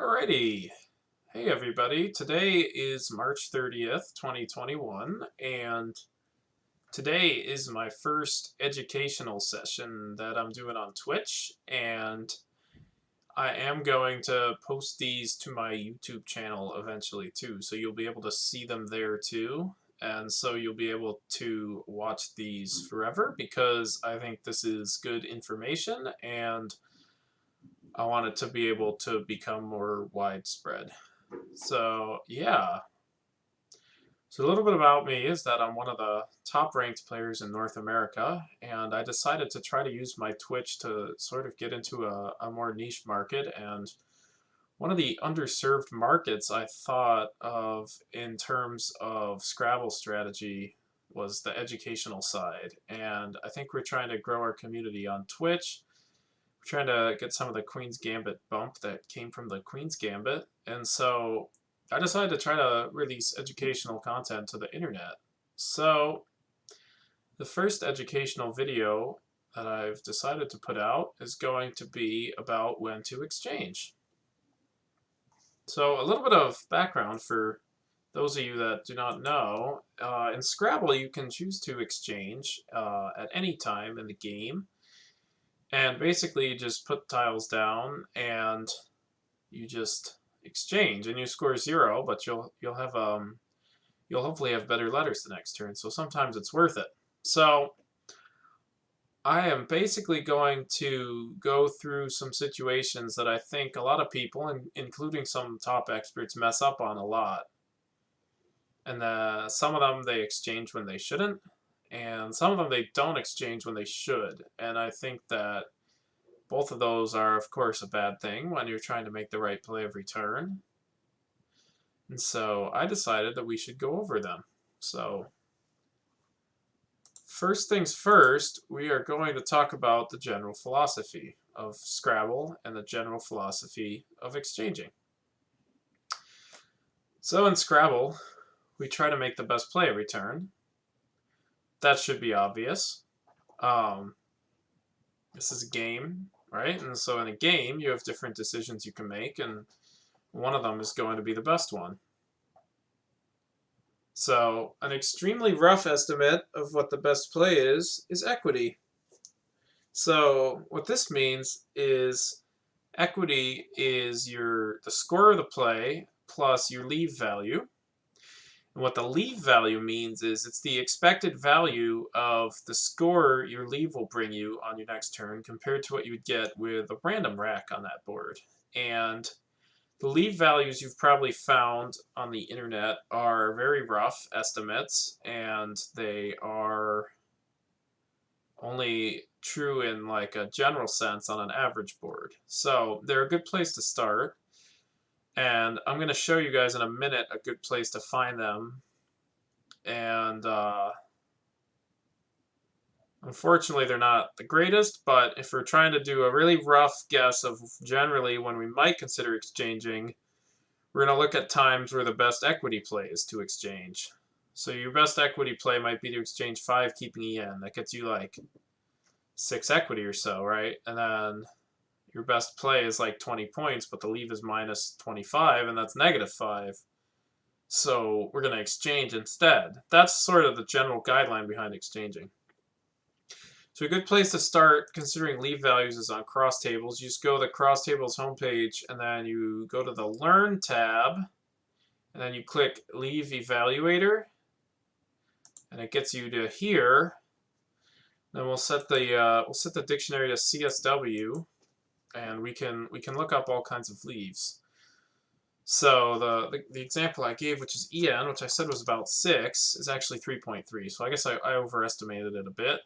Alrighty. Hey everybody. Today is March 30th, 2021, and today is my first educational session that I'm doing on Twitch, and I am going to post these to my YouTube channel eventually too, so you'll be able to see them there too, and so you'll be able to watch these forever because I think this is good information and I want it to be able to become more widespread. So, yeah. So, a little bit about me is that I'm one of the top ranked players in North America, and I decided to try to use my Twitch to sort of get into a more niche market. And one of the underserved markets I thought of in terms of Scrabble strategy was the educational side. And I think we're trying to grow our community on Twitch. We're trying to get some of the Queen's Gambit bump that came from the Queen's Gambit. And so I decided to try to release educational content to the internet. So the first educational video that I've decided to put out is going to be about when to exchange. So a little bit of background for those of you that do not know. In Scrabble, you can choose to exchange at any time in the game. And basically, you just put tiles down and you just exchange, and you score 0, but you'll hopefully have better letters the next turn. So sometimes it's worth it. So I am basically going to go through some situations that I think a lot of people, including some top experts, mess up on a lot. And some of them they exchange when they shouldn't, and some of them they don't exchange when they should. And I think that both of those are, of course, a bad thing when you're trying to make the right play every turn. And so I decided that we should go over them. So first things first, we are going to talk about the general philosophy of Scrabble and the general philosophy of exchanging. So in Scrabble, we try to make the best play every turn. That should be obvious. This is a game, right? And so in a game, you have different decisions you can make, and one of them is going to be the best one. So an extremely rough estimate of what the best play is equity. So what this means is equity is the score of the play plus your leave value. And what the leave value means is it's the expected value of the score your leave will bring you on your next turn compared to what you would get with a random rack on that board. And the leave values you've probably found on the internet are very rough estimates, and they are only true in like a general sense on an average board. So they're a good place to start. And I'm going to show you guys in a minute a good place to find them. And unfortunately, they're not the greatest, but if we're trying to do a really rough guess of generally when we might consider exchanging, we're going to look at times where the best equity play is to exchange. So your best equity play might be to exchange 5 keeping EN. That gets you like 6 equity or so, right? And then your best play is like 20 points, but the leave is minus 25, and that's -5. So we're going to exchange instead. That's sort of the general guideline behind exchanging. So a good place to start considering leave values is on cross tables. You just go to the cross tables homepage, and then you go to the Learn tab, and then you click Leave Evaluator, and it gets you to here. Then we'll set the dictionary to CSW, and we can look up all kinds of leaves. So the example I gave, which is EN, which I said was about 6, is actually 3.3. So I guess I overestimated it a bit.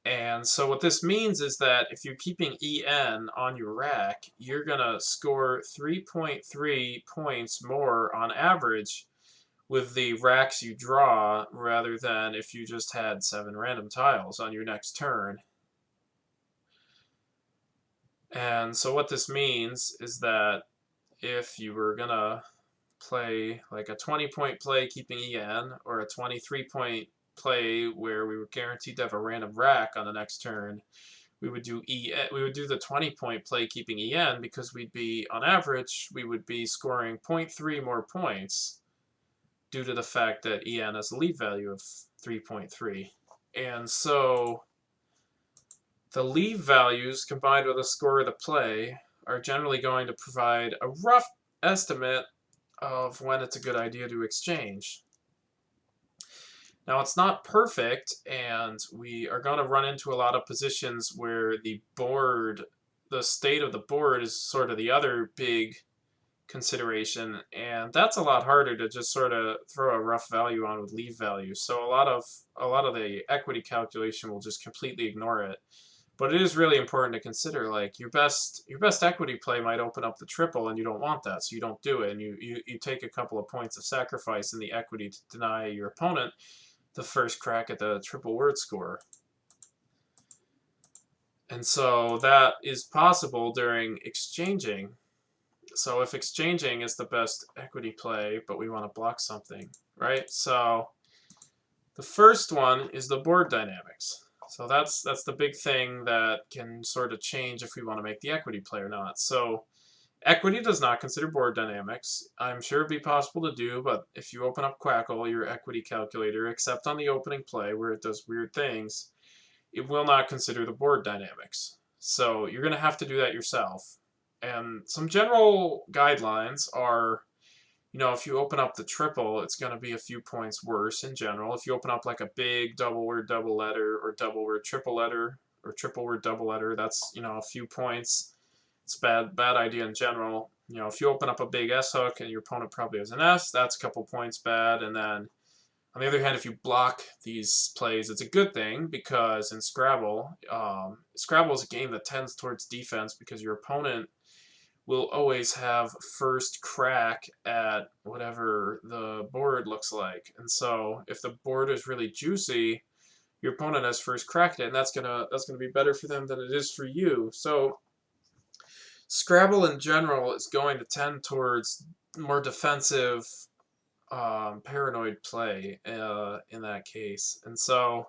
And so what this means is that if you're keeping EN on your rack, you're going to score 3.3 points more on average with the racks you draw rather than if you just had 7 random tiles on your next turn. And so what this means is that if you were going to play like a 20-point play keeping EN or a 23-point play where we were guaranteed to have a random rack on the next turn, we would do we would do the 20-point play keeping EN because we'd be, on average, we would be scoring 0.3 more points due to the fact that EN has a leave value of 3.3. And so the leave values combined with the score of the play are generally going to provide a rough estimate of when it's a good idea to exchange. Now, it's not perfect, and we are going to run into a lot of positions where the state of the board is sort of the other big consideration, and that's a lot harder to just sort of throw a rough value on with leave values. So a lot of the equity calculation will just completely ignore it. But it is really important to consider, like, your best equity play might open up the triple, and you don't want that, so you don't do it, and you take a couple of points of sacrifice in the equity to deny your opponent the first crack at the triple word score. And so that is possible during exchanging. So if exchanging is the best equity play, but we want to block something, right? So the first one is the board dynamics. So that's the big thing that can sort of change if we want to make the equity play or not. So equity does not consider board dynamics. I'm sure it'd be possible to do, but if you open up Quackle, your equity calculator, except on the opening play where it does weird things, it will not consider the board dynamics. So you're going to have to do that yourself. And some general guidelines are, if you open up the triple, it's going to be a few points worse in general. If you open up like a big double word double letter or double word triple letter or triple word double letter, that's, a few points. It's bad idea in general. If you open up a big S hook and your opponent probably has an S, that's a couple points bad. And then on the other hand, if you block these plays, it's a good thing because in Scrabble, Scrabble is a game that tends towards defense because your opponent will always have first crack at whatever the board looks like. And so if the board is really juicy, your opponent has first crack at it, and that's gonna be better for them than it is for you. So Scrabble in general is going to tend towards more defensive, paranoid play in that case. And so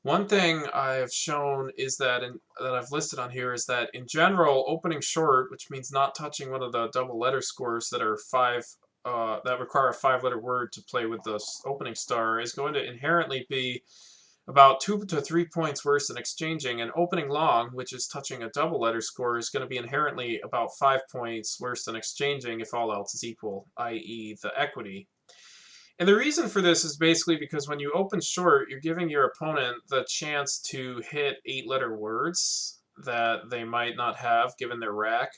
one thing I've shown is that that I've listed on here is that in general, opening short, which means not touching one of the double letter scores that are that require a 5-letter word to play with the opening star, is going to inherently be about 2 to 3 points worse than exchanging. And opening long, which is touching a double letter score, is going to be inherently about 5 points worse than exchanging if all else is equal, i.e. the equity. And the reason for this is basically because when you open short, you're giving your opponent the chance to hit 8-letter words that they might not have given their rack.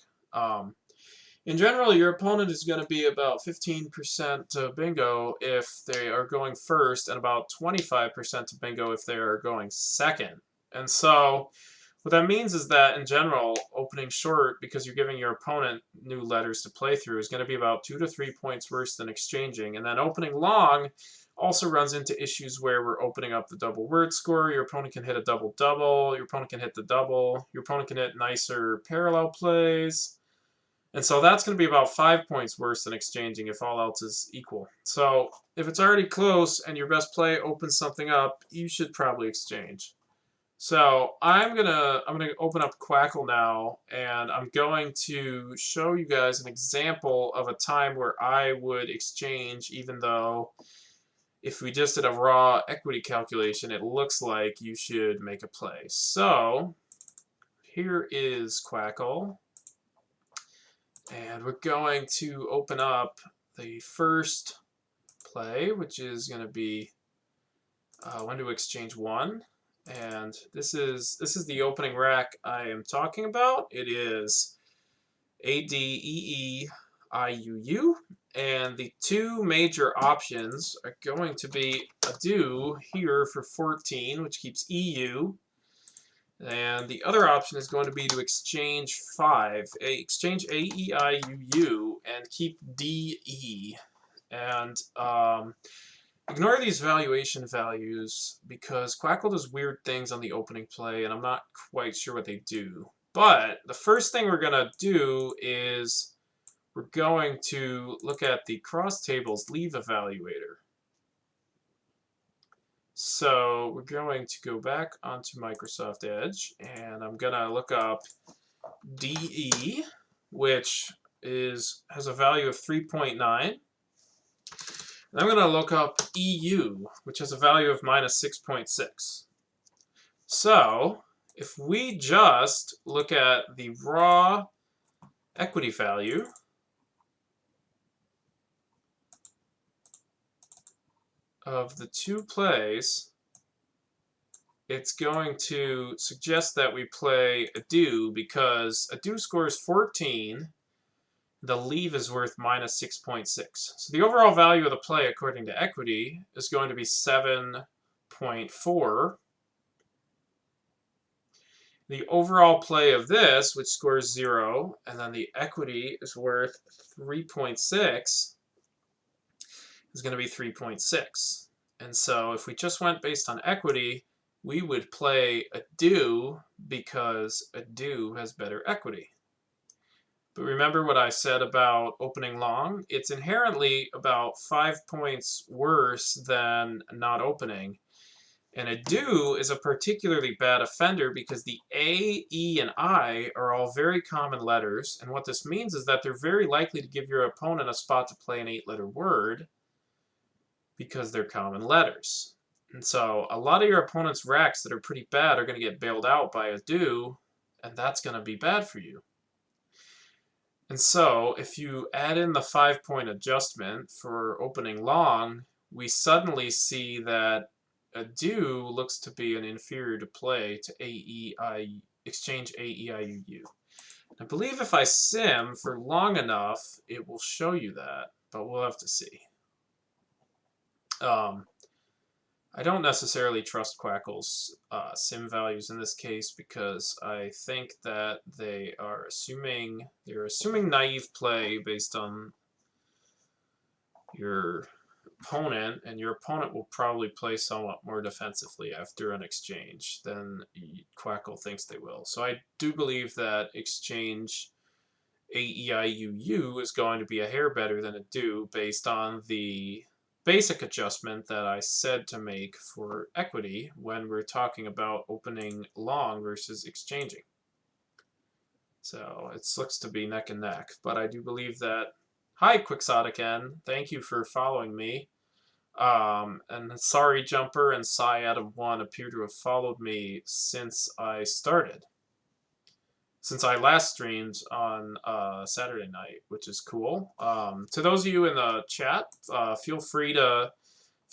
In general, your opponent is going to be about 15% to bingo if they are going first and about 25% to bingo if they are going second. And so what that means is that, in general, opening short, because you're giving your opponent new letters to play through, is going to be about 2 to 3 points worse than exchanging. And then opening long also runs into issues where we're opening up the double word score. Your opponent can hit a double-double. Your opponent can hit the double. Your opponent can hit nicer parallel plays. And so that's going to be about 5 points worse than exchanging if all else is equal. So if it's already close and your best play opens something up, you should probably exchange. So I'm gonna open up Quackle now, and I'm going to show you guys an example of a time where I would exchange, even though if we just did a raw equity calculation, it looks like you should make a play. So here is Quackle, and we're going to open up the first play, which is going to be when to exchange 1. And this is the opening rack I am talking about. It is ADEEIUU, and the two major options are going to be a do here for 14, which keeps EU, and the other option is going to be to exchange 5, exchange AEIUU, and keep DE. And ignore these valuation values because Quackle does weird things on the opening play, and I'm not quite sure what they do. But the first thing we're going to do is we're going to look at the cross tables leave evaluator. So we're going to go back onto Microsoft Edge, and I'm gonna look up DE, which has a value of 3.9. And I'm gonna look up EU, which has a value of minus 6.6. So if we just look at the raw equity value of the two plays, it's going to suggest that we play a do, because a do scores 14, the leave is worth minus 6.6. So the overall value of the play, according to equity, is going to be 7.4. The overall play of this, which scores 0, and then the equity is worth 3.6, is going to be 3.6. And so if we just went based on equity, we would play a do because a do has better equity. But remember what I said about opening long? It's inherently about 5 points worse than not opening. And a do is a particularly bad offender because the A, E, and I are all very common letters. And what this means is that they're very likely to give your opponent a spot to play an 8-letter word because they're common letters. And so a lot of your opponent's racks that are pretty bad are going to get bailed out by a do, and that's going to be bad for you. And so if you add in the 5-point adjustment for opening long, we suddenly see that a do looks to be an inferior to play to exchange AEIUU. I believe if I sim for long enough, it will show you that, but we'll have to see. I don't necessarily trust Quackle's sim values in this case because I think that they're assuming naive play based on your opponent, and your opponent will probably play somewhat more defensively after an exchange than Quackle thinks they will. So I do believe that exchange AEIUU is going to be a hair better than a do based on the basic adjustment that I said to make for equity when we're talking about opening long versus exchanging. So it looks to be neck and neck, but I do believe that. Hi, Quixotic N. Thank you for following me. And Sorry Jumper and Psy out of 1 appear to have followed me since I started. Since I last streamed on Saturday night, which is cool. To those of you in the chat, feel free to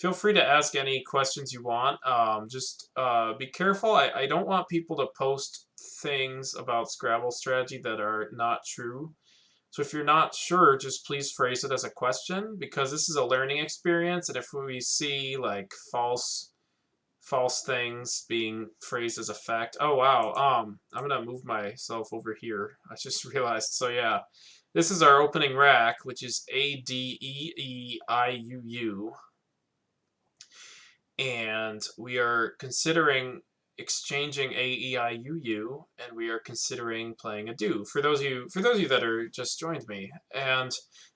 ask any questions you want. Just be careful. I don't want people to post things about Scrabble strategy that are not true. So if you're not sure, just please phrase it as a question, because this is a learning experience, and if we see like false things being phrased as a fact. Oh wow, I'm gonna move myself over here. I just realized. So yeah, this is our opening rack, which is ADEEIUU, and we are considering exchanging AEIUU, and we are considering playing a do. For those of you that are just joined me, and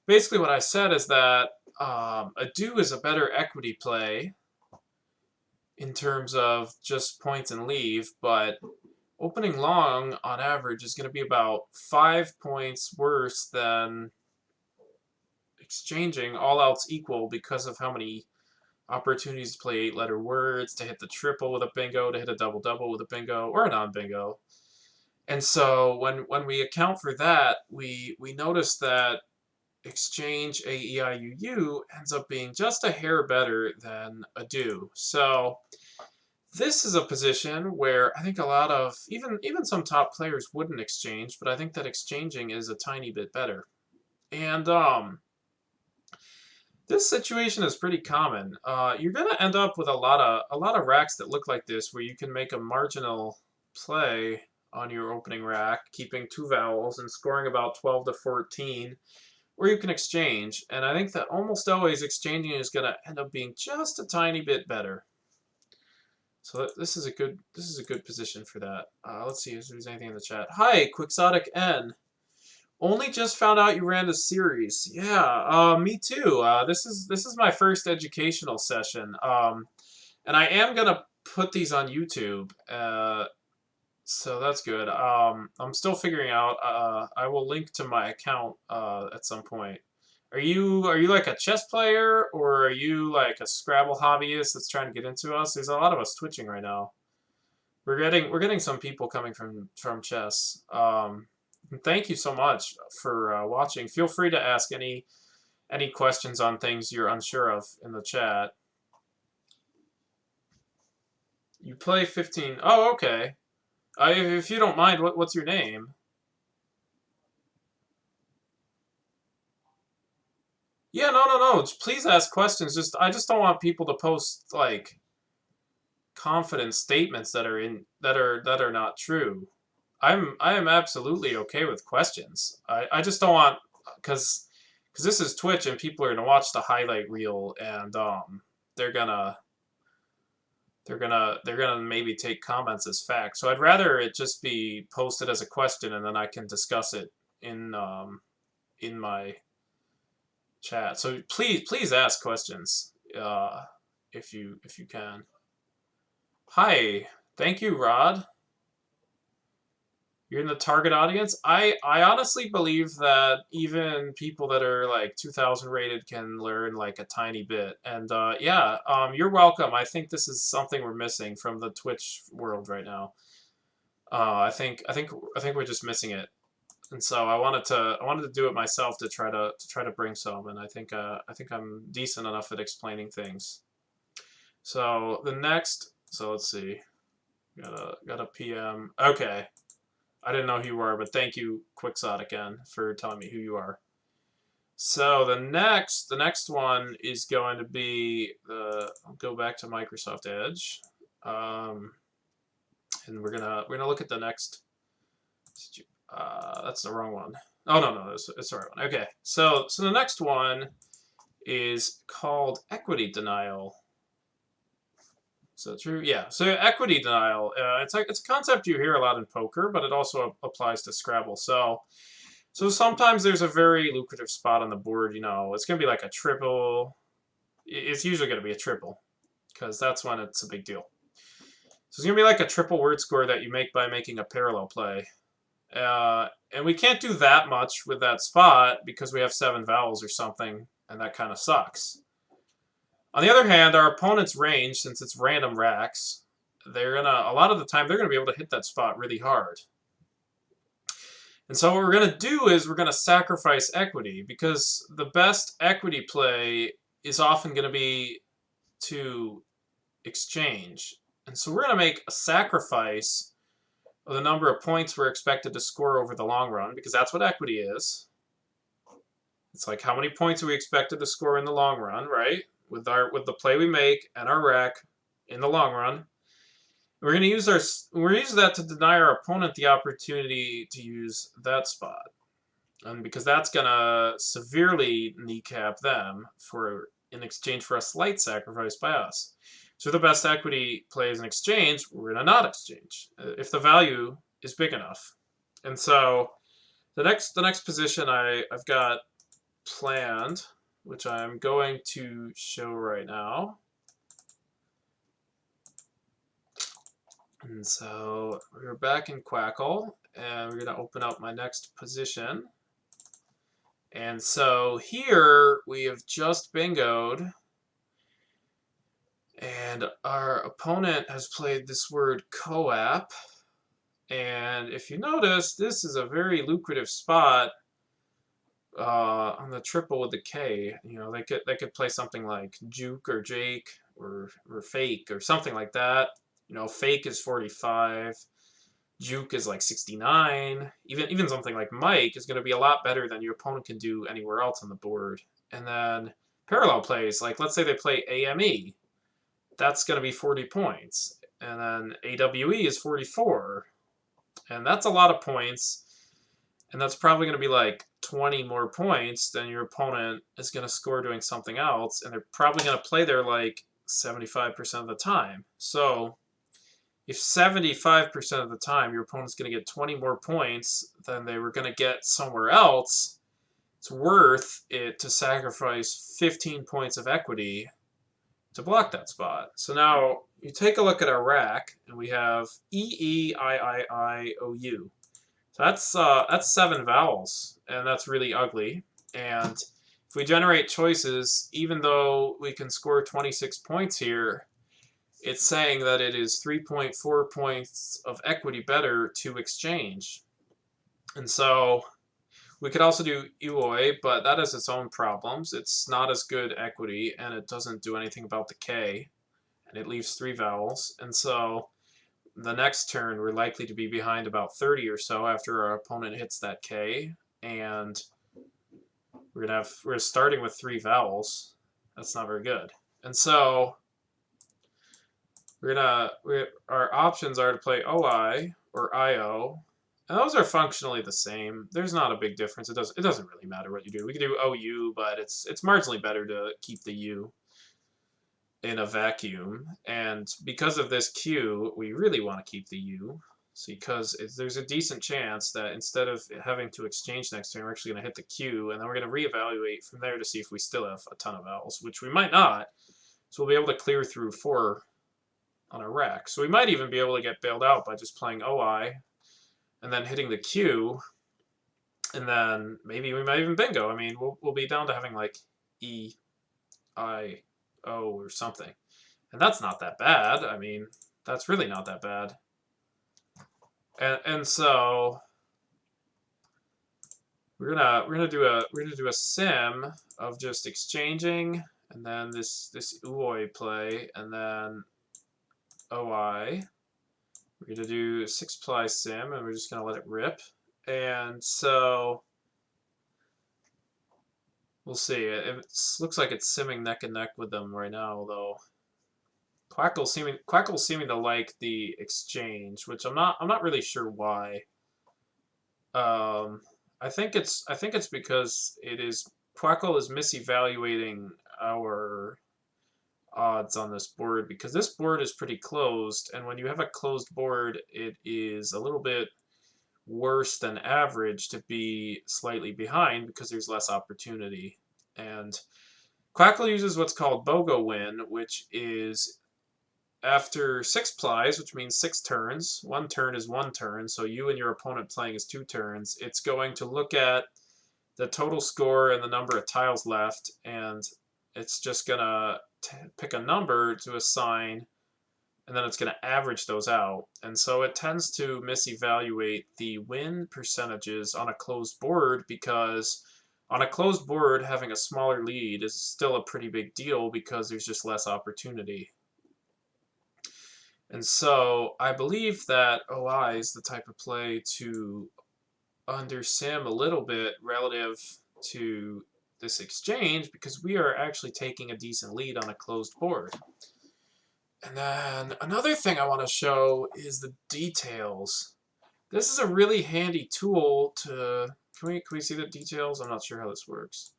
basically what I said is that a do is a better equity play in terms of just points and leave, but opening long on average is going to be about 5 points worse than exchanging, all else equal, because of how many opportunities to play 8-letter words, to hit the triple with a bingo, to hit a double-double with a bingo, or a non-bingo. And so when we account for that, we notice that exchange AEIUU ends up being just a hair better than a do. So this is a position where I think a lot of, even some top players wouldn't exchange, but I think that exchanging is a tiny bit better. And this situation is pretty common. You're going to end up with a lot of racks that look like this, where you can make a marginal play on your opening rack, keeping 2 vowels and scoring about 12 to 14, or you can exchange. And I think that almost always exchanging is going to end up being just a tiny bit better. So this is a good position for that. Let's see if there's anything in the chat. Hi, Quixotic N. Only just found out you ran the series. Yeah, me too. This is my first educational session. And I am going to put these on YouTube. So that's good. I'm still figuring out. I will link to my account at some point. Are you like a chess player, or are you like a Scrabble hobbyist that's trying to get into us? There's a lot of us twitching right now. We're getting some people coming from chess. Thank you so much for watching. Feel free to ask any questions on things you're unsure of in the chat. You play 15. Oh, okay. If you don't mind, what's your name? Yeah, no. Please ask questions. I just don't want people to post like confident statements that are not true. I am absolutely okay with questions. I just don't want, because this is Twitch and people are gonna watch the highlight reel, and they're gonna they're gonna maybe take comments as fact. So I'd rather it just be posted as a question, and then I can discuss it in my chat. So please ask questions if you can. Hi, thank you, Rod. You're in the target audience. I honestly believe that even people that are like 2,000 rated can learn like a tiny bit. And yeah, you're welcome. I think this is something we're missing from the Twitch world right now. I think we're just missing it. And so I wanted to do it myself to try to bring some, and I think I'm decent enough at explaining things. So let's see. Got a PM. Okay. I didn't know who you were, but thank you, Quixotic, again, for telling me who you are. So the next one is going to be I'll go back to Microsoft Edge, and we're gonna look at the next. That's the wrong one. Oh no, it's the right one. Okay, so the next one is called equity denial. So true, yeah. So equity denial, it's a concept you hear a lot in poker, but it also applies to Scrabble. So sometimes there's a very lucrative spot on the board. It's gonna be like a triple. It's usually gonna be a triple, because that's when it's a big deal. So it's gonna be like a triple word score that you make by making a parallel play. And we can't do that much with that spot because we have 7 vowels or something, and that kind of sucks. On the other hand, our opponent's range, since it's random racks, a lot of the time they're gonna be able to hit that spot really hard. And so what we're gonna do is we're gonna sacrifice equity, because the best equity play is often gonna be to exchange. And so we're gonna make a sacrifice of the number of points we're expected to score over the long run, because that's what equity is. It's like how many points are we expected to score in the long run, right? With the play we make and our rack in the long run. We're gonna use that to deny our opponent the opportunity to use that spot, and because that's gonna severely kneecap them in exchange for a slight sacrifice by us. So the best equity plays in exchange, we're gonna not exchange if the value is big enough. And so the next position I've got planned, which I'm going to show right now. And so we're back in Quackle, and we're going to open up my next position. And so here we have just bingoed, and our opponent has played this word co-op. And if you notice, this is a very lucrative spot on the triple with the K. They could play something like Juke or Jake or Fake or something like that. Fake is 45. Juke is like 69. Even something like Mike is going to be a lot better than your opponent can do anywhere else on the board. And then parallel plays, like let's say they play AME, that's going to be 40 points. And then AWE is 44. And that's a lot of points. And that's probably going to be like 20 more points than your opponent is going to score doing something else. And they're probably going to play there like 75% of the time. So if 75% of the time your opponent's going to get 20 more points than they were going to get somewhere else, it's worth it to sacrifice 15 points of equity to block that spot. So now you take a look at our rack, and we have E-E-I-I-I-O-U. So that's 7 vowels, and that's really ugly. And if we generate choices, even though we can score 26 points here, it's saying that it is 3.4 points of equity better to exchange. And so we could also do Uoi, but that has its own problems. It's not as good equity, and it doesn't do anything about the K, and it leaves 3 vowels. And so the next turn, we're likely to be behind about 30 or so after our opponent hits that K, and we're starting with 3 vowels. That's not very good. And so our options are to play OI or IO, and those are functionally the same. There's not a big difference. It doesn't really matter what you do. We can do OU, but it's marginally better to keep the U in a vacuum. And because of this Q, we really want to keep the U. So because there's a decent chance that instead of having to exchange next turn, we're actually going to hit the Q, and then we're going to reevaluate from there to see if we still have a ton of vowels, which we might not. So we'll be able to clear through 4 on our rack. So we might even be able to get bailed out by just playing OI and then hitting the Q, and then maybe we might even bingo. I mean, we'll be down to having like E, I, O or something. And that's not that bad. I mean, that's really not that bad. And so we're gonna do a sim of just exchanging, and then this Uoi play, and then OI. We're going to do a 6-ply sim, and we're just going to let it rip. And so we'll see. It looks like it's simming neck and neck with them right now, though. Quackle's seeming to like the exchange, which I'm not really sure why. I think it's because Quackle is misevaluating our odds on this board, because this board is pretty closed, and when you have a closed board, it is a little bit worse than average to be slightly behind because there's less opportunity. And Quackle uses what's called Bogo Win, which is after 6 plies, which means 6 turns. 1 turn is 1 turn, so you and your opponent playing is 2 turns. It's going to look at the total score and the number of tiles left, and it's just going to pick a number to assign, and then it's going to average those out. And so it tends to misevaluate the win percentages on a closed board, because on a closed board, having a smaller lead is still a pretty big deal because there's just less opportunity. And so I believe that OI is the type of play to undersim a little bit relative to this exchange, because we are actually taking a decent lead on a closed board. And then another thing I want to show is the details. This is a really handy tool to... Can we see the details? I'm not sure how this works.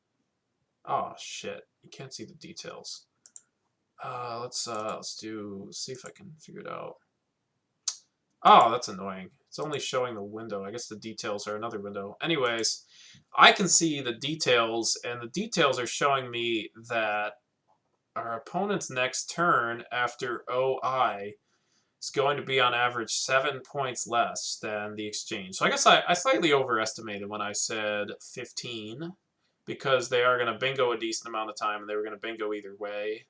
Oh shit, you can't see the details. Let's see if I can figure it out. Oh, that's annoying. It's only showing the window. I guess the details are another window. Anyways, I can see the details, and the details are showing me that our opponent's next turn after OI is going to be on average 7 points less than the exchange. So I guess I slightly overestimated when I said 15, because they are going to bingo a decent amount of time, and they were going to bingo either way.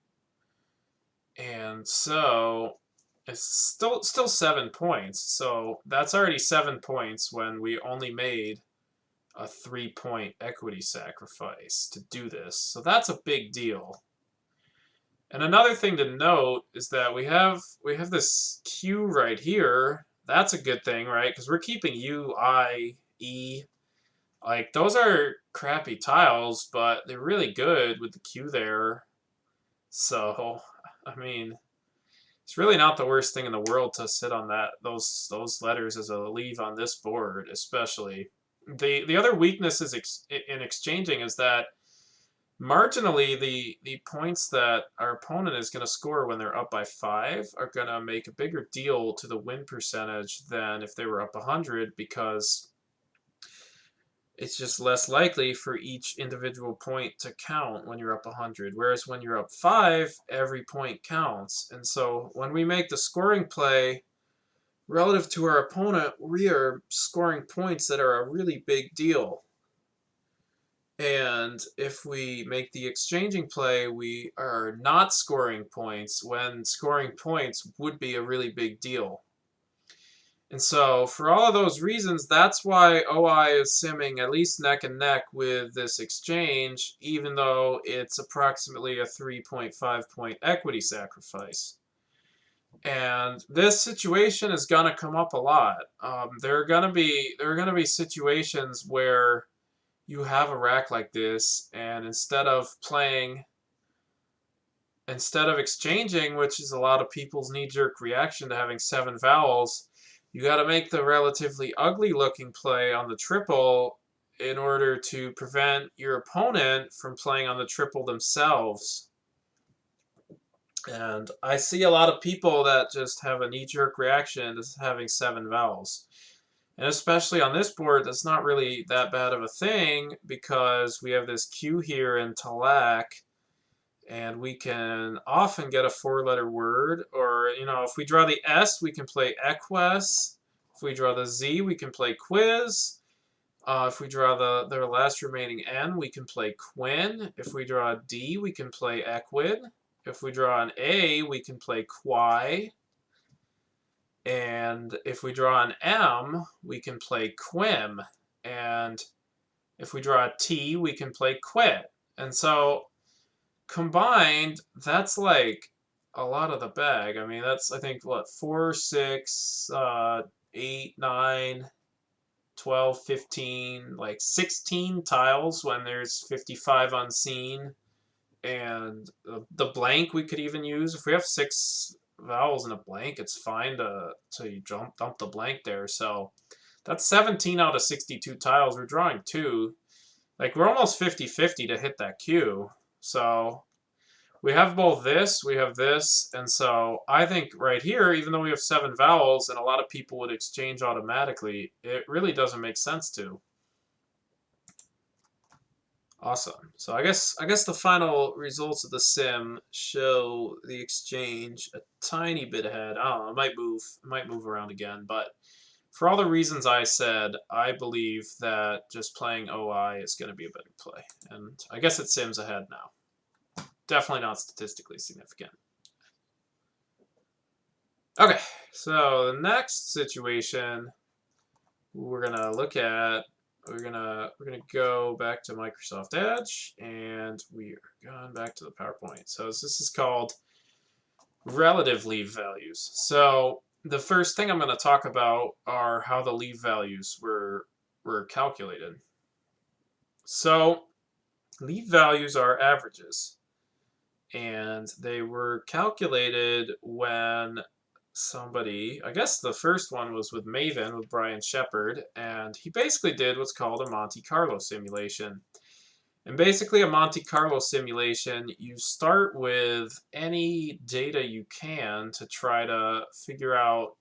And so it's still 7 points. So that's already 7 points when we only made a 3-point equity sacrifice to do this. So that's a big deal. And another thing to note is that we have this Q right here. That's a good thing, right? Because we're keeping U, I, E. Like, those are crappy tiles, but they're really good with the Q there. So, I mean, it's really not the worst thing in the world to sit on those letters as a leave on this board, especially. The other weakness in exchanging is that marginally the points that our opponent is going to score when they're up by 5 are going to make a bigger deal to the win percentage than if they were up 100, because it's just less likely for each individual point to count when you're up 100. Whereas when you're up 5, every point counts. And so when we make the scoring play relative to our opponent, we are scoring points that are a really big deal. And if we make the exchanging play, we are not scoring points when scoring points would be a really big deal. And so for all of those reasons, that's why OI is simming at least neck and neck with this exchange, even though it's approximately a 3.5 point equity sacrifice. And this situation is gonna come up a lot. There are gonna be situations where you have a rack like this, and instead of exchanging, which is a lot of people's knee-jerk reaction to having 7 vowels, you got to make the relatively ugly looking play on the triple in order to prevent your opponent from playing on the triple themselves. And I see a lot of people that just have a knee-jerk reaction to having 7 vowels. And especially on this board, that's not really that bad of a thing because we have this Q here in Talak, and we can often get a 4-letter word. Or, if we draw the S, we can play Equus. If we draw the Z, we can play Quiz. If we draw the last remaining N, we can play Quin. If we draw a D, we can play Equid. If we draw an A, we can play Quai. And if we draw an M, we can play Quim. And if we draw a T, we can play Quit. And so combined, that's like a lot of the bag. I mean, that's, I think, what, 4, 6, 8, 9, 12, 15, like 16 tiles when there's 55 unseen. And the blank we could even use. If we have 6 vowels in a blank, it's fine to dump the blank there. So that's 17 out of 62 tiles. We're drawing 2. Like, we're almost 50-50 to hit that Q. So we have both this, we have this, and so I think right here, even though we have 7 vowels and a lot of people would exchange automatically, it really doesn't make sense to. Awesome. So I guess the final results of the sim show the exchange a tiny bit ahead. I don't know, it might move around again, but for all the reasons I said, I believe that just playing OI is going to be a better play. And I guess it sims ahead now. Definitely not statistically significant. Okay, so the next situation we're going to look at, we're gonna go back to Microsoft Edge, and we are going back to the PowerPoint. So this is called relative leave values. So the first thing I'm going to talk about are how the leave values were calculated. So leave values are averages, and they were calculated when somebody, I guess the first one was with Maven, with Brian Shepard, and he basically did what's called a Monte Carlo simulation. And basically a Monte Carlo simulation, you start with any data you can to try to figure out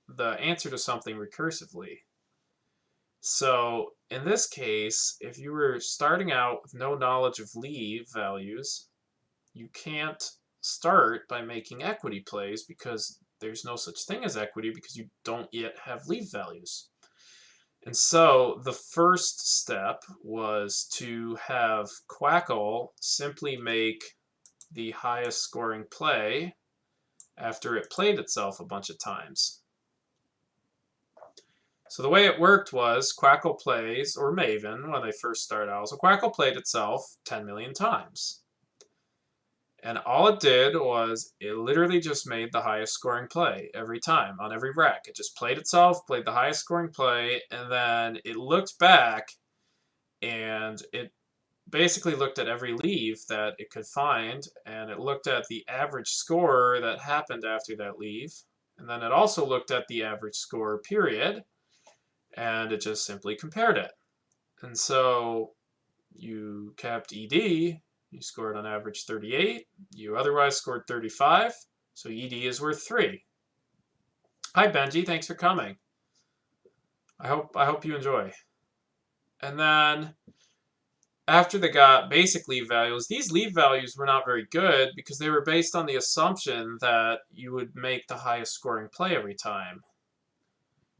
the answer to something recursively. So in this case, if you were starting out with no knowledge of leave values, you can't start by making equity plays because there's no such thing as equity because you don't yet have leave values. And so the first step was to have Quackle simply make the highest scoring play after it played itself a bunch of times. So the way it worked was Quackle plays, or Maven when they first start out, so Quackle played itself 10 million times. And all it did was it literally just made the highest scoring play every time on every rack. It just played itself, played the highest scoring play, and then it looked back and it basically looked at every leave that it could find, and it looked at the average score that happened after that leave. And then it also looked at the average score period, and it just simply compared it. And so you kept ED. You scored on average 38. You otherwise scored 35. So ED is worth 3. Hi Benji, thanks for coming. I hope you enjoy. And then after they got basic leave values, these leave values were not very good because they were based on the assumption that you would make the highest scoring play every time.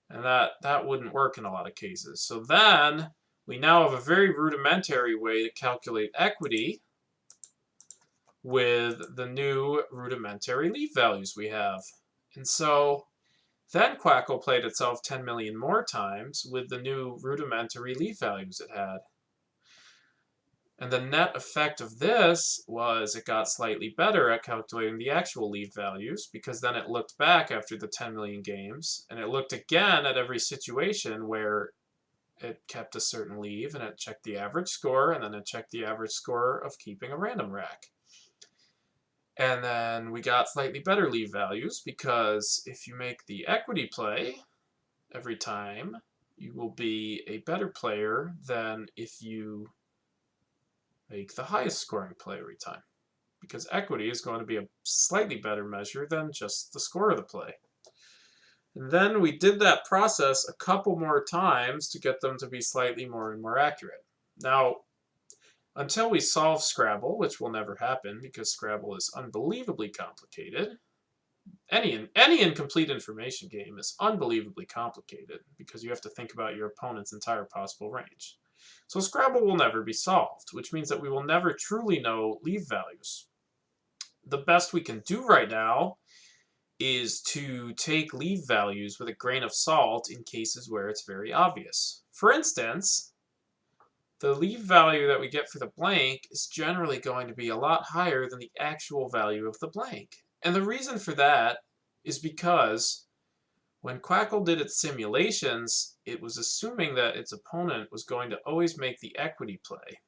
And that wouldn't work in a lot of cases. So then we now have a very rudimentary way to calculate equity with the new rudimentary leave values we have. And so then Quackle played itself 10 million more times with the new rudimentary leave values it had. And the net effect of this was it got slightly better at calculating the actual leave values, because then it looked back after the 10 million games, and it looked again at every situation where it kept a certain leave, and it checked the average score, and then it checked the average score of keeping a random rack. And then we got slightly better leave values, because if you make the equity play every time, you will be a better player than if you make the highest scoring play every time, because equity is going to be a slightly better measure than just the score of the play. And then we did that process a couple more times to get them to be slightly more and more accurate. Now, until we solve Scrabble, which will never happen because Scrabble is unbelievably complicated. Any incomplete information game is unbelievably complicated because you have to think about your opponent's entire possible range. So Scrabble will never be solved, which means that we will never truly know leave values. The best we can do right now is to take leave values with a grain of salt in cases where it's very obvious. For instance, the leave value that we get for the blank is generally going to be a lot higher than the actual value of the blank. And the reason for that is because when Quackle did its simulations, it was assuming that its opponent was going to always make the equity play.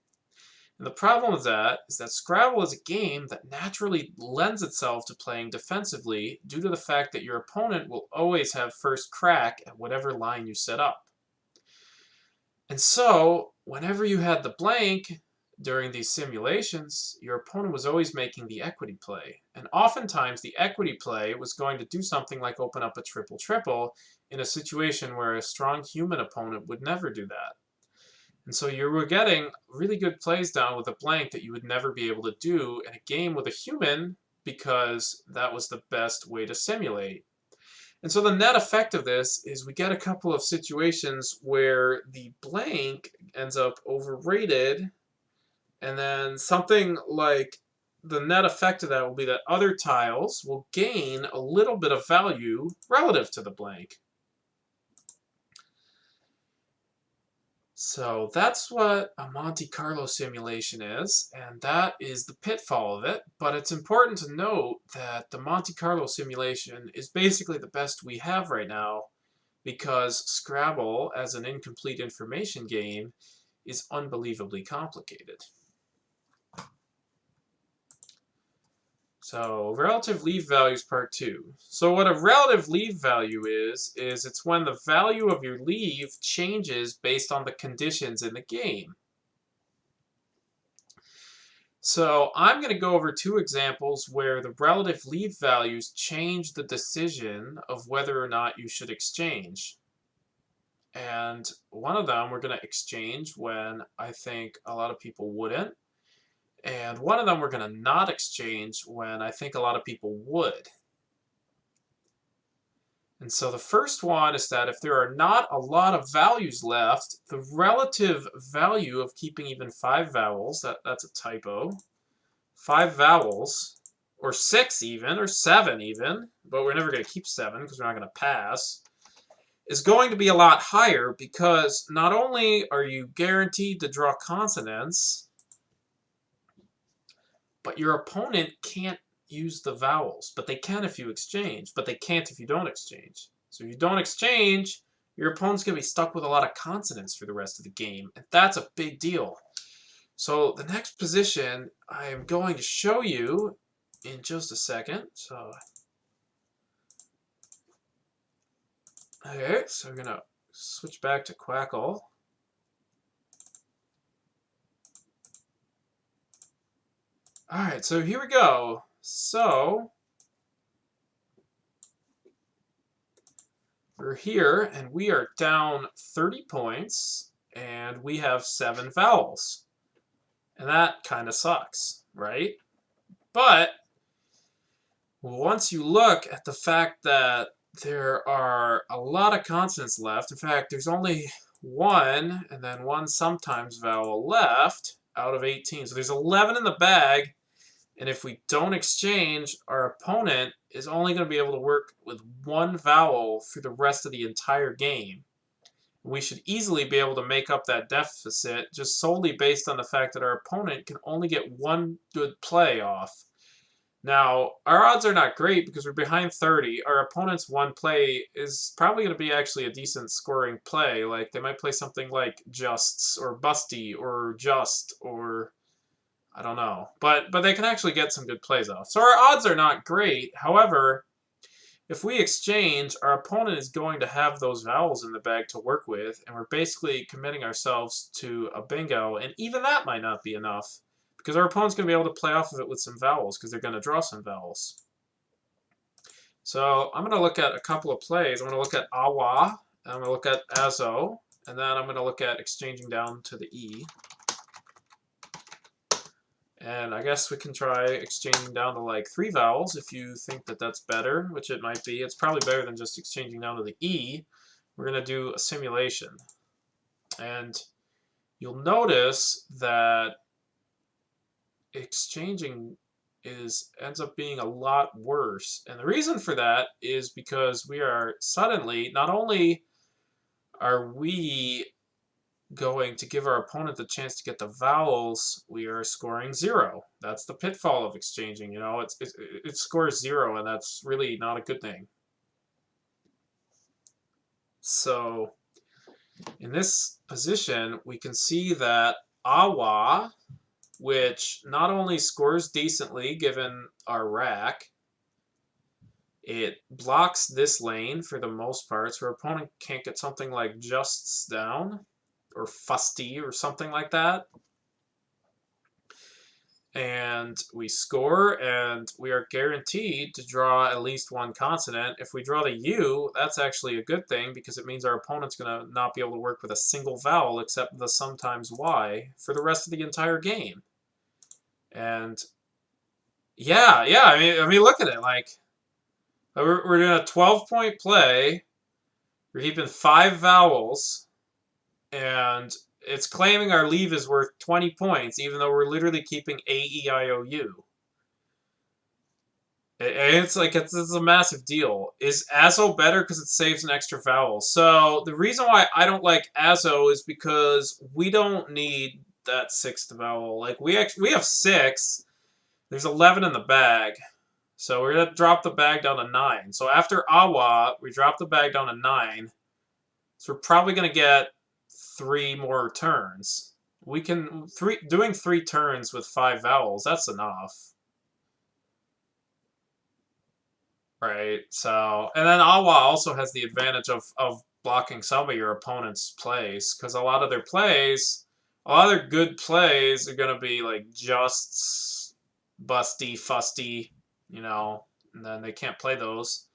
And the problem with that is that Scrabble is a game that naturally lends itself to playing defensively due to the fact that your opponent will always have first crack at whatever line you set up. And so, whenever you had the blank during these simulations, your opponent was always making the equity play. And oftentimes, the equity play was going to do something like open up a triple-triple in a situation where a strong human opponent would never do that. And so you were getting really good plays down with a blank that you would never be able to do in a game with a human because that was the best way to simulate. And so the net effect of this is we get a couple of situations where the blank ends up overrated, and then something like the net effect of that will be that other tiles will gain a little bit of value relative to the blank. So that's what a Monte Carlo simulation is, and that is the pitfall of it. But it's important to note that the Monte Carlo simulation is basically the best we have right now, because Scrabble, as an incomplete information game, is unbelievably complicated. So, relative leave values part 2. So what a relative leave value is it's when the value of your leave changes based on the conditions in the game. So I'm going to go over 2 examples where the relative leave values change the decision of whether or not you should exchange. And one of them we're going to exchange when I think a lot of people wouldn't. And one of them we're going to not exchange when I think a lot of people would. And so the first one is that if there are not a lot of values left, the relative value of keeping even 5 vowels, that's a typo, 5 vowels, or 6 even, or 7 even, but we're never going to keep 7 because we're not going to pass, is going to be a lot higher, because not only are you guaranteed to draw consonants, but your opponent can't use the vowels. But they can if you exchange, but they can't if you don't exchange. So if you don't exchange, your opponent's going to be stuck with a lot of consonants for the rest of the game, and that's a big deal. So the next position I am going to show you in just a second. Okay, so we're going to switch back to Quackle. Alright, so here we go. So we're here, and we are down 30 points, and we have 7 vowels. And that kind of sucks, right? But once you look at the fact that there are a lot of consonants left, in fact, there's only one and then one sometimes vowel left out of 18. So there's 11 in the bag, and if we don't exchange, our opponent is only going to be able to work with one vowel for the rest of the entire game. We should easily be able to make up that deficit just solely based on the fact that our opponent can only get one good play off. Now, our odds are not great because we're behind 30. Our opponent's one play is probably going to be actually a decent scoring play. Like, they might play something like Justs or Busty or Just or I don't know. But they can actually get some good plays off. So our odds are not great. However, if we exchange, our opponent is going to have those vowels in the bag to work with, and we're basically committing ourselves to a bingo, and even that might not be enough. Because our opponent's going to be able to play off of it with some vowels, because they're going to draw some vowels. So I'm going to look at a couple of plays. I'm going to look at awa, I'm going to look at azo, and then I'm going to look at exchanging down to the e. And I guess we can try exchanging down to like 3 vowels if you think that that's better, which it might be. It's probably better than just exchanging down to the e. We're going to do a simulation. And you'll notice that exchanging ends up being a lot worse. And the reason for that is because we are suddenly, not only are we going to give our opponent the chance to get the vowels, we are scoring 0. That's the pitfall of exchanging, you know, it scores 0, and that's really not a good thing. So in this position, we can see that awa, which not only scores decently given our rack, it blocks this lane for the most part, so our opponent can't get something like Justs down, or Fusty, or something like that. And we score, and we are guaranteed to draw at least one consonant. If we draw the U, that's actually a good thing, because it means our opponent's going to not be able to work with a single vowel except the sometimes Y for the rest of the entire game. And yeah, I mean, look at it. Like, we're doing a 12-point play. We're keeping 5 vowels, and it's claiming our leave is worth 20 points, even though we're literally keeping A, E, I, O, U. It's like, it's a massive deal. Is Azo better because it saves an extra vowel? So the reason why I don't like Azo is because we don't need that 6th vowel. Like, we have 6. There's 11 in the bag. So we're going to drop the bag down to 9. So after awa, we drop the bag down to 9. So we're probably going to get 3 more turns. We can doing 3 turns with 5 vowels, that's enough. Right, so, and then awa also has the advantage of blocking some of your opponent's plays, because a lot of their good plays are going to be like Justs, Busty, Fusty, you know, and then they can't play those.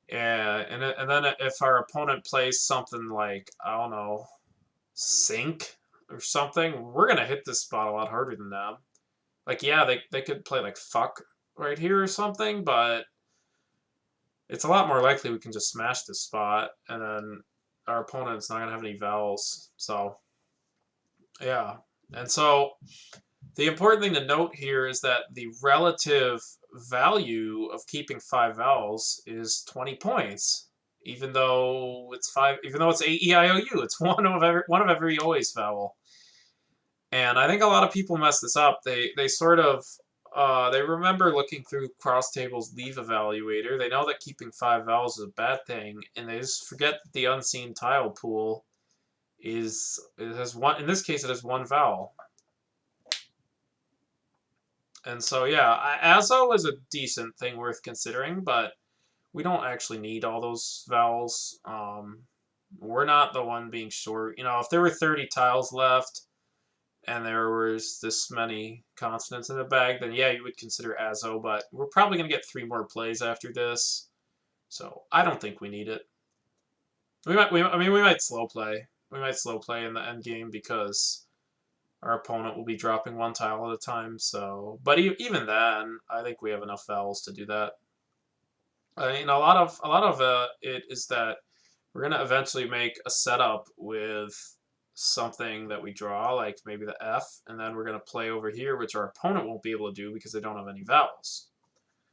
And then if our opponent plays something like, I don't know, Sink or something, we're going to hit this spot a lot harder than them. Like, yeah, they could play like Fuck right here or something, but it's a lot more likely we can just smash this spot, and then our opponent's not going to have any vowels. So, yeah. And so the important thing to note here is that the relative value of keeping 5 vowels is 20 points, even though it's A, E, I, O, U. It's one of every always vowel. And I think a lot of people mess this up. They sort of they remember looking through Crosstable's leave evaluator. They know that keeping 5 vowels is a bad thing, and they just forget that the unseen tile pool has one. In this case, it has 1 vowel. And so, yeah, Azo is a decent thing worth considering, but we don't actually need all those vowels. We're not the one being short. You know, if there were 30 tiles left and there was this many consonants in the bag, then yeah, you would consider Azo, but we're probably going to get 3 more plays after this. So I don't think we need it. We might slow play. slow play in the end game because our opponent will be dropping one tile at a time. So, but even then, I think we have enough vowels to do that. I mean, a lot of it is that we're gonna eventually make a setup with something that we draw, like maybe the F, and then we're gonna play over here, which our opponent won't be able to do because they don't have any vowels.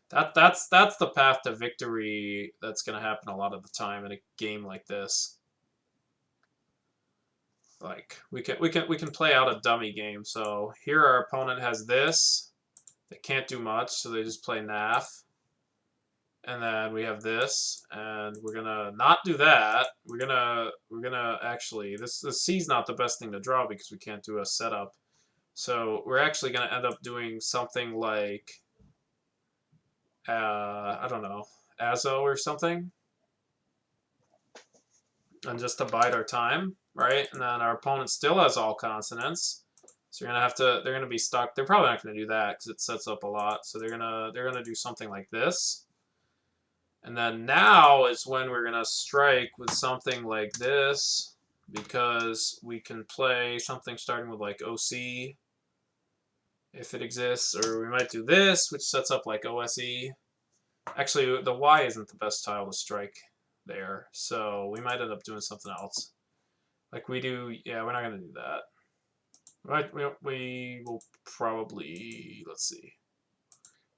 That's the path to victory. That's gonna happen a lot of the time in a game like this. Like we can play out a dummy game. So here our opponent has this. They can't do much, so they just play naff. And then we have this, and we're gonna not do that. We're gonna actually this C's not the best thing to draw because we can't do a setup. So we're actually gonna end up doing something like I don't know, Azo or something, and just to bide our time, right? And then our opponent still has all consonants, so you're gonna have to. They're gonna be stuck. They're probably not gonna do that because it sets up a lot. So they're gonna do something like this. And then now is when we're going to strike with something like this, because we can play something starting with like OC if it exists, or we might do this, which sets up like OSE. Actually, the Y isn't the best tile to strike there, so we might end up doing something else. Like we do, yeah, we're not going to do that. Right, we will probably, let's see,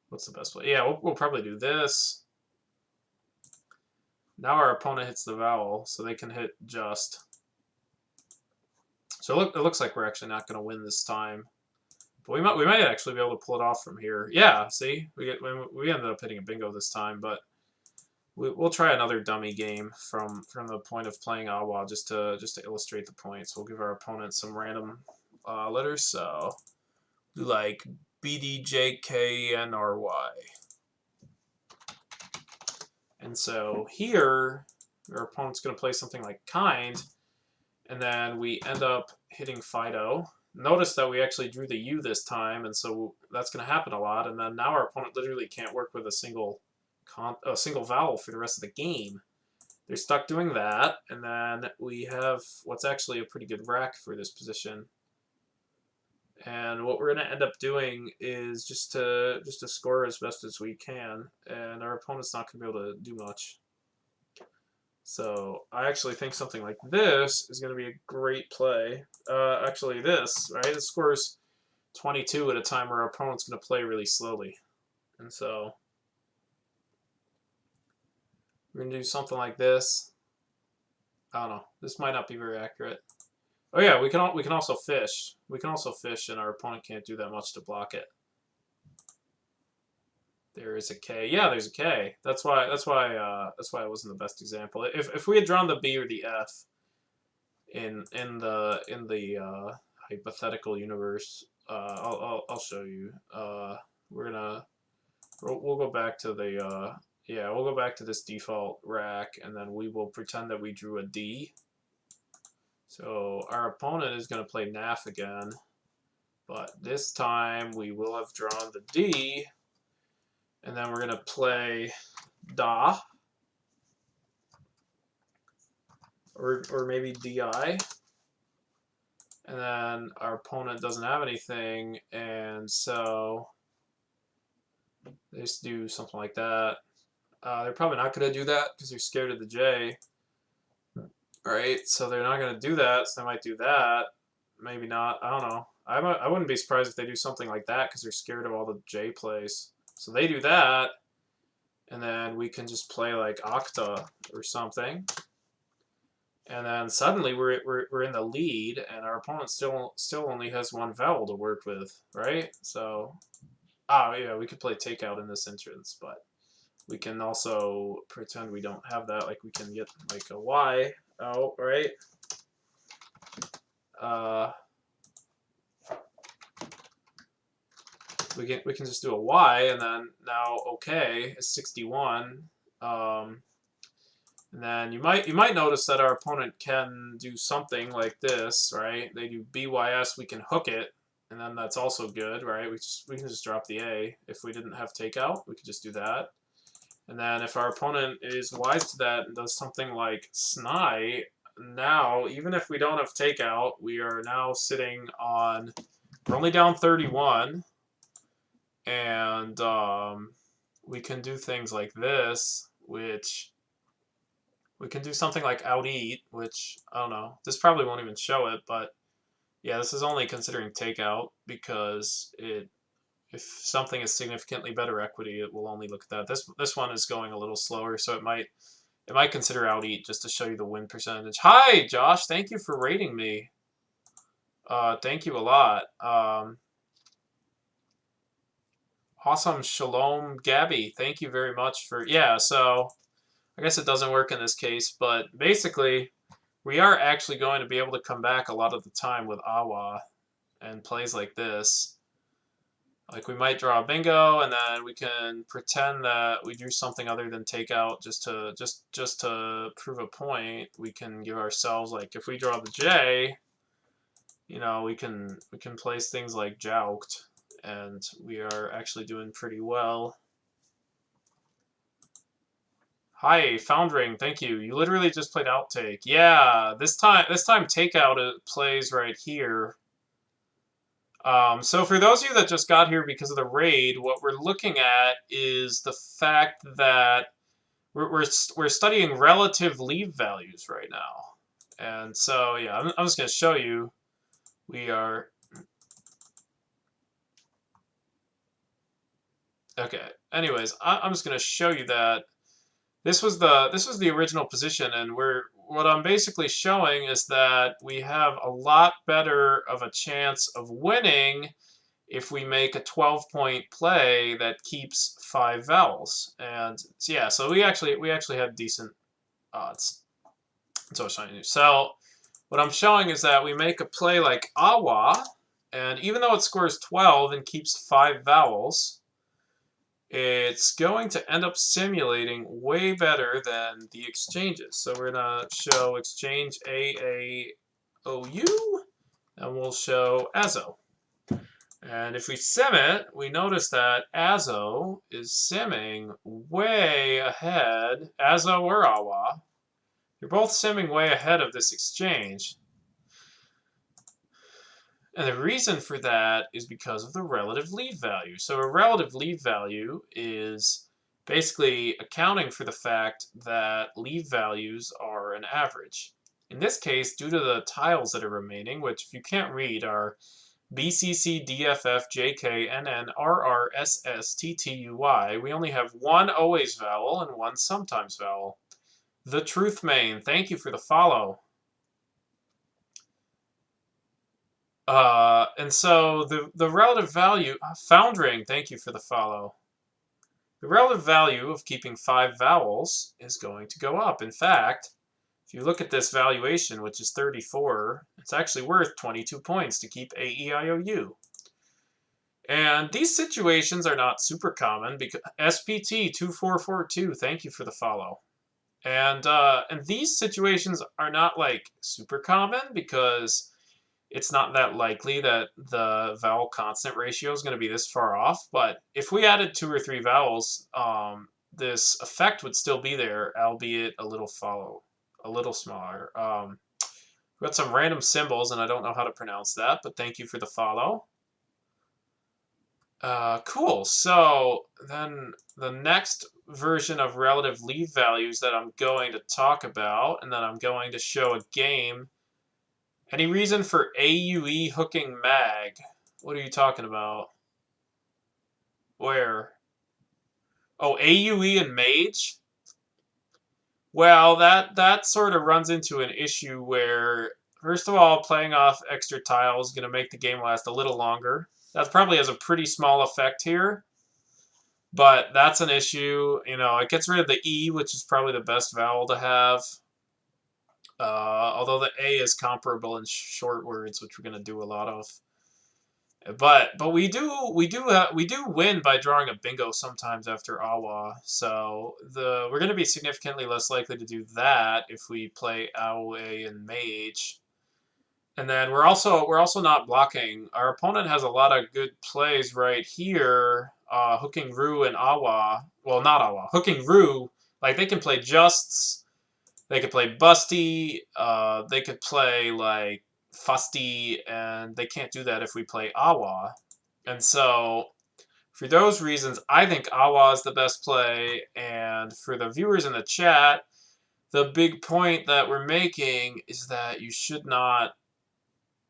what's the best way? Yeah, we'll probably do this. Now our opponent hits the vowel, so they can hit just. So it looks like we're actually not going to win this time, but we might actually be able to pull it off from here. Yeah, see, we ended up hitting a bingo this time, but we'll try another dummy game from the point of playing Awa just to illustrate the points. We'll give our opponent some random letters. So do like BDJKNRY. And so here, our opponent's going to play something like kind, and then we end up hitting Fido. Notice that we actually drew the U this time, and so that's going to happen a lot. And then now our opponent literally can't work with a single vowel for the rest of the game. They're stuck doing that, and then we have what's actually a pretty good rack for this position. And what we're going to end up doing is just to score as best as we can, and our opponent's not going to be able to do much. So I actually think something like this is going to be a great play. Actually this, right? It scores 22 at a time where our opponent's going to play really slowly. And so we're going to do something like this. I don't know. This might not be very accurate. Oh yeah, we can also fish. We can also fish, and our opponent can't do that much to block it. There is a K. Yeah, there's a K. That's why it wasn't the best example. If we had drawn the B or the F in the hypothetical universe, I'll show you. We'll go back to the we'll go back to this default rack, and then we will pretend that we drew a D. So our opponent is going to play NAF again, but this time we will have drawn the D, and then we're going to play Da, or maybe DI, and then our opponent doesn't have anything, and so they just do something like that. They're probably not going to do that because they're scared of the J. Right, so they're not going to do that, so they might do that. Maybe not, I don't know. I wouldn't be surprised if they do something like that because they're scared of all the J plays. So they do that, and then we can just play like Octa or something. And then suddenly we're in the lead, and our opponent still only has one vowel to work with, right? So, yeah, we could play takeout in this instance, but we can also pretend we don't have that. Like we can get like a Y out, right? We can just do a Y, and then now OK is 61. And then you might notice that our opponent can do something like this, right? They do BYS, we can hook it, and then that's also good, right? We can just drop the A. If we didn't have takeout, we could just do that. And then if our opponent is wise to that and does something like Snai, now, even if we don't have takeout, we are now sitting on, we're only down 31, and we can do things like this, which we can do something like out eat, which, I don't know, this probably won't even show it, but yeah, this is only considering takeout because if something is significantly better equity, it will only look at that. This one is going a little slower, so it might consider out eat just to show you the win percentage. Hi, Josh. Thank you for rating me. Thank you a lot. Awesome. Shalom, Gabby. Thank you very much for... Yeah, so I guess it doesn't work in this case, but basically we are actually going to be able to come back a lot of the time with Awa and plays like this. Like, we might draw a bingo, and then we can pretend that we do something other than takeout just to prove a point. We can give ourselves, like, if we draw the J, you know, we can place things like jouked, and we are actually doing pretty well. Hi, Foundering, thank you. You literally just played outtake. Yeah, this time takeout plays right here. So for those of you that just got here because of the raid, what we're looking at is the fact that we're studying relative leave values right now. And so, yeah, I'm just going to show you. We are... Okay, anyways, I'm just going to show you that this was the original position, and what I'm basically showing is that we have a lot better of a chance of winning if we make a 12-point play that keeps 5 vowels. And yeah, so we actually have decent odds. That's what I'm showing you. So what I'm showing is that we make a play like Awa, and even though it scores 12 and keeps 5 vowels, it's going to end up simulating way better than the exchanges. So we're going to show exchange AAOU, and we'll show AZO. And if we sim it, we notice that AZO is simming way ahead. AZO or Awa, they're both simming way ahead of this exchange. And the reason for that is because of the relative leave value. So a relative leave value is basically accounting for the fact that leave values are an average. In this case, due to the tiles that are remaining, which if you can't read are BCC, DFF, JK, NN, RR, SS, TTUY, we only have one always vowel and one sometimes vowel. The Truth Main, thank you for the follow. And so the relative value, Foundering, thank you for the follow. The relative value of keeping 5 vowels is going to go up. In fact, if you look at this valuation, which is 34, it's actually worth 22 points to keep AEIOU. And these situations are not super common because SPT2442, thank you for the follow. And these situations are not like super common because it's not that likely that the vowel consonant ratio is going to be this far off. But if we added 2 or 3 vowels, this effect would still be there, albeit a little smaller. We've got some random symbols, and I don't know how to pronounce that, but thank you for the follow. Cool. So then the next version of relative leave values that I'm going to talk about, and then I'm going to show a game. Any reason for AUE hooking mag? What are you talking about? Where? Oh, AUE and mage? Well, that sort of runs into an issue where, first of all, playing off extra tiles is going to make the game last a little longer. That probably has a pretty small effect here, but that's an issue. You know, it gets rid of the E, which is probably the best vowel to have. Although the A is comparable in short words, which we're going to do a lot of. But we do win by drawing a bingo sometimes after Awa. So we're going to be significantly less likely to do that if we play Awe and Mage. And then we're also not blocking. Our opponent has a lot of good plays right here, hooking Ru and Awa. Well, not Awa, hooking Ru. Like they can play Justs, They could play busty. They could play like fusty, and they can't do that if we play awa. And so, for those reasons, I think awa is the best play. And for the viewers in the chat, the big point that we're making is that you should not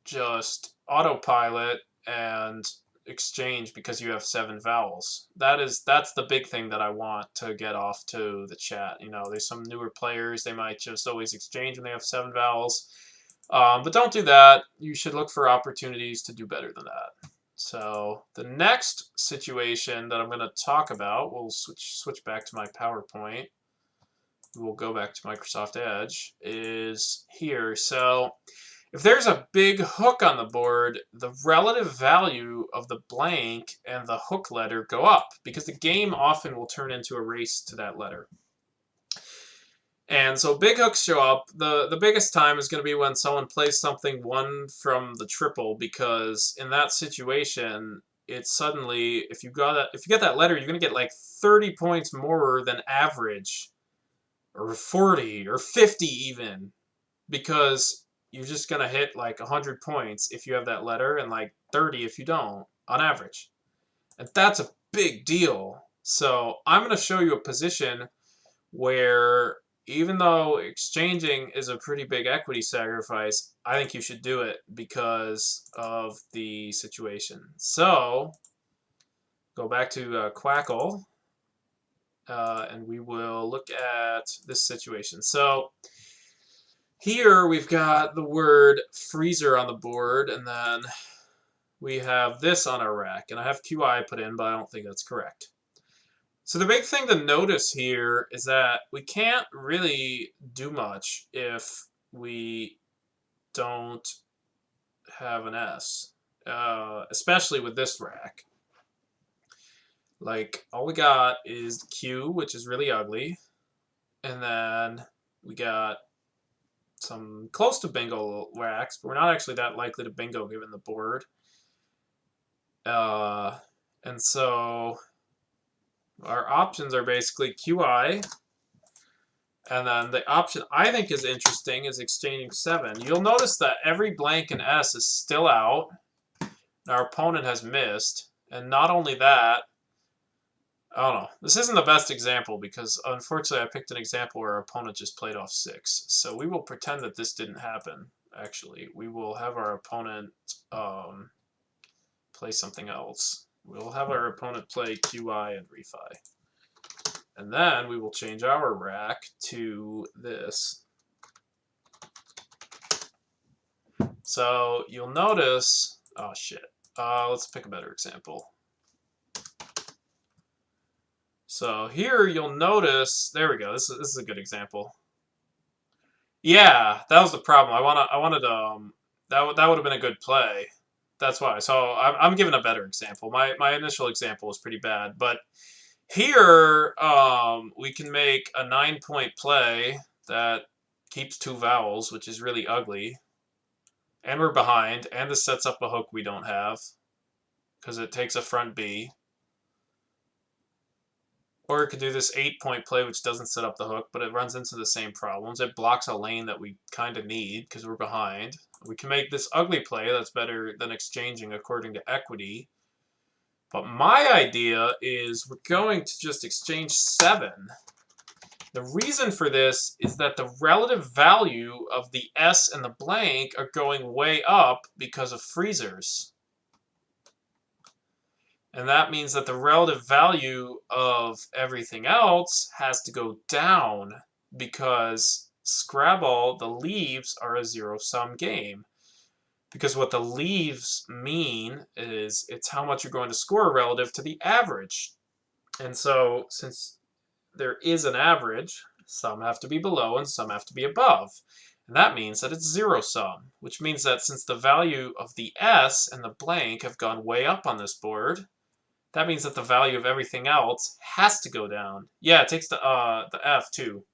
just autopilot and exchange because you have 7 vowels. That's the big thing that I want to get off to the chat. You know, there's some newer players, they might just always exchange when they have 7 vowels. But don't do that. You should look for opportunities to do better than that. So the next situation that I'm going to talk about, we'll switch back to my PowerPoint. We'll go back to Microsoft Edge, is here. So if there's a big hook on the board, the relative value of the blank and the hook letter go up because the game often will turn into a race to that letter. And so big hooks show up. The biggest time is going to be when someone plays something 1 from the triple, because in that situation, it's suddenly, if you get that letter, you're going to get like 30 points more than average, or 40 or 50 even, because you're just going to hit like 100 points if you have that letter and like 30 if you don't, on average. And that's a big deal. So I'm going to show you a position where, even though exchanging is a pretty big equity sacrifice, I think you should do it because of the situation. So go back to Quackle, and we will look at this situation. So here we've got the word freezer on the board, and then we have this on our rack. And I have QI put in, but I don't think that's correct. So the big thing to notice here is that we can't really do much if we don't have an S, especially with this rack. Like, all we got is Q, which is really ugly, and then we got some close to bingo racks, but we're not actually that likely to bingo given the board. And so our options are basically QI, and then the option I think is interesting is exchanging 7. You'll notice that every blank in S is still out, and our opponent has missed. And not only that, I don't know. This isn't the best example because, unfortunately, I picked an example where our opponent just played off 6. So we will pretend that this didn't happen, actually. We will have our opponent play something else. We'll have our opponent play QI and refi. And then we will change our rack to this. So you'll notice, oh shit. Let's pick a better example. So here you'll notice, there we go. This is a good example. Yeah, that was the problem. That would have been a good play. That's why. So I'm giving a better example. My initial example was pretty bad, but here we can make a 9-point play that keeps 2 vowels, which is really ugly. And we're behind, and this sets up a hook we don't have because it takes a front B. Or it could do this 8-point play, which doesn't set up the hook, but it runs into the same problems. It blocks a lane that we kind of need because we're behind. We can make this ugly play that's better than exchanging according to equity. But my idea is we're going to just exchange 7. The reason for this is that the relative value of the S and the blank are going way up because of freezers. And that means that the relative value of everything else has to go down because Scrabble, the leaves are a zero-sum game. Because what the leaves mean is it's how much you're going to score relative to the average. And so since there is an average, some have to be below and some have to be above. And that means that it's zero-sum, which means that since the value of the S and the blank have gone way up on this board, that means that the value of everything else has to go down. Yeah, it takes the F too.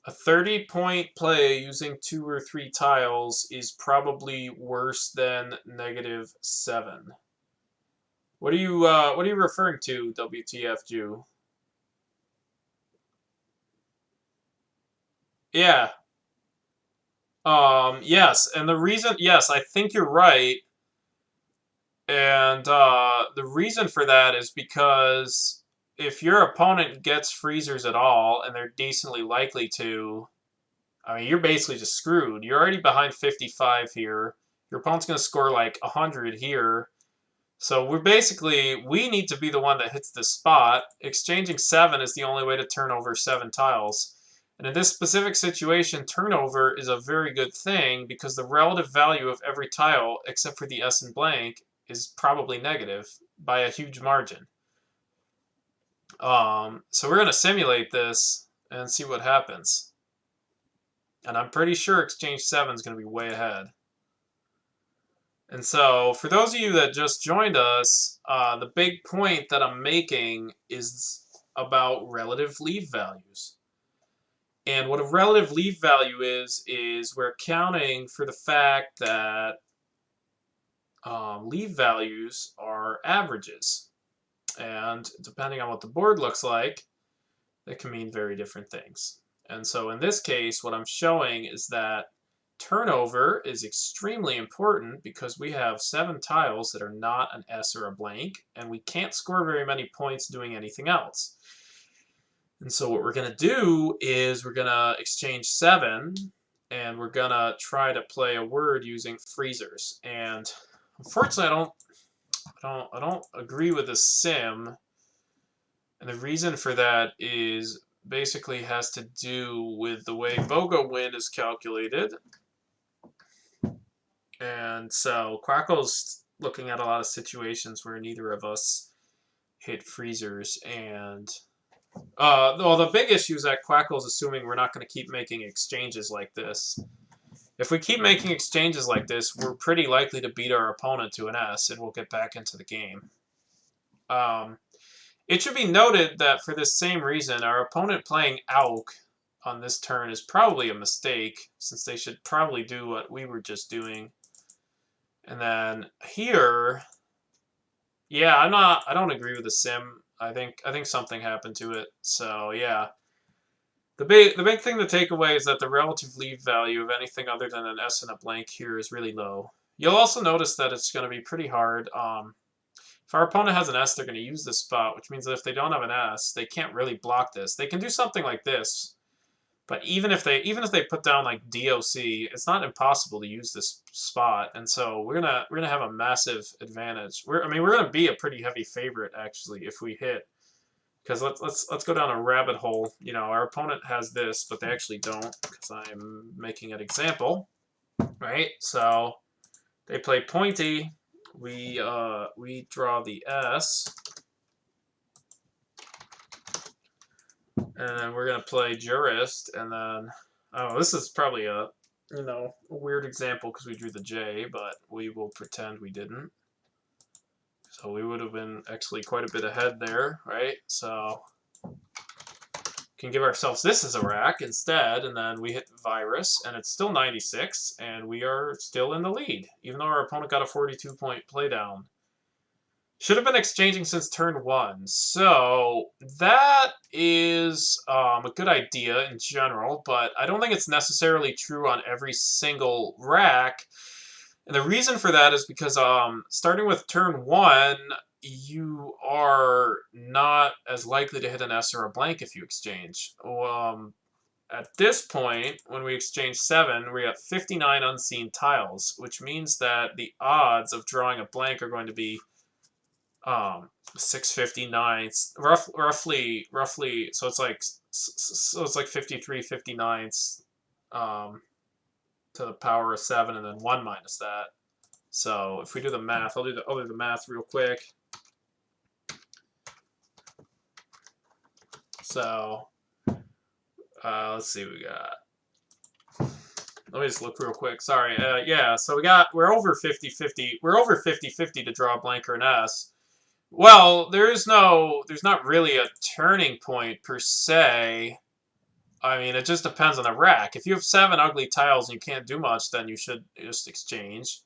A 30-point play using 2 or 3 tiles is probably worse than -7. What are you referring to, WTF Jew? Yeah. Yes, and the reason, yes, I think you're right. And the reason for that is because if your opponent gets freezers at all, and they're decently likely to, I mean, you're basically just screwed. You're already behind 55 here. Your opponent's going to score like 100 here. So we need to be the one that hits this spot. Exchanging 7 is the only way to turn over 7 tiles. And in this specific situation, turnover is a very good thing because the relative value of every tile, except for the S and blank, is probably negative by a huge margin. So we're going to simulate this and see what happens. And I'm pretty sure exchange 7 is going to be way ahead. And so, for those of you that just joined us, the big point that I'm making is about relative leave values. And what a relative leave value is we're accounting for the fact that leave values are averages. And depending on what the board looks like, they can mean very different things. And so in this case, what I'm showing is that turnover is extremely important because we have 7 tiles that are not an S or a blank, and we can't score very many points doing anything else. And so what we're going to do is we're going to exchange 7, and we're going to try to play a word using freezers. And unfortunately, I don't agree with the sim, and the reason for that is basically has to do with the way Bogo Win is calculated. And so Quackle's looking at a lot of situations where neither of us hit freezers. And well, the big issue is that Quackle's assuming we're not going to keep making exchanges like this. If we keep making exchanges like this, we're pretty likely to beat our opponent to an S, and we'll get back into the game. It should be noted that for this same reason, our opponent playing Auk on this turn is probably a mistake, since they should probably do what we were just doing. And then here, yeah, I don't agree with the sim. I think something happened to it. So yeah. The big thing to take away is that the relative leave value of anything other than an S and a blank here is really low. You'll also notice that it's going to be pretty hard. If our opponent has an S, they're going to use this spot, which means that if they don't have an S, they can't really block this. They can do something like this, but even if they put down like DOC, it's not impossible to use this spot, and so we're gonna have a massive advantage. We're gonna be a pretty heavy favorite actually if we hit, because let's go down a rabbit hole. You know, our opponent has this, but they actually don't, because I'm making an example, right? So they play pointy. We draw the S, and then we're gonna play jurist, and then this is probably a a weird example because we drew the J, but we will pretend we didn't. So we would have been actually quite a bit ahead there, right? So can give ourselves this as a rack instead, and then we hit virus, and it's still 96, and we are still in the lead, even though our opponent got a 42-point playdown. Should have been exchanging since turn 1. So that is a good idea in general, but I don't think it's necessarily true on every single rack. And the reason for that is because starting with turn 1, you are not as likely to hit an S or a blank if you exchange. At this point, when we exchange 7, we got 59 unseen tiles, which means that the odds of drawing a blank are going to be 659, roughly, so it's like 53 59ths to the power of 7, and then 1 minus that. So if we do the math, I'll do the math real quick. So let's see what we got. Let me just look real quick. Sorry. Yeah, so we're over 50-50. We're over 50-50 to draw a blank or an S. Well, there's not really a turning point per se. I mean, it just depends on the rack. If you have 7 ugly tiles and you can't do much, then you should just exchange.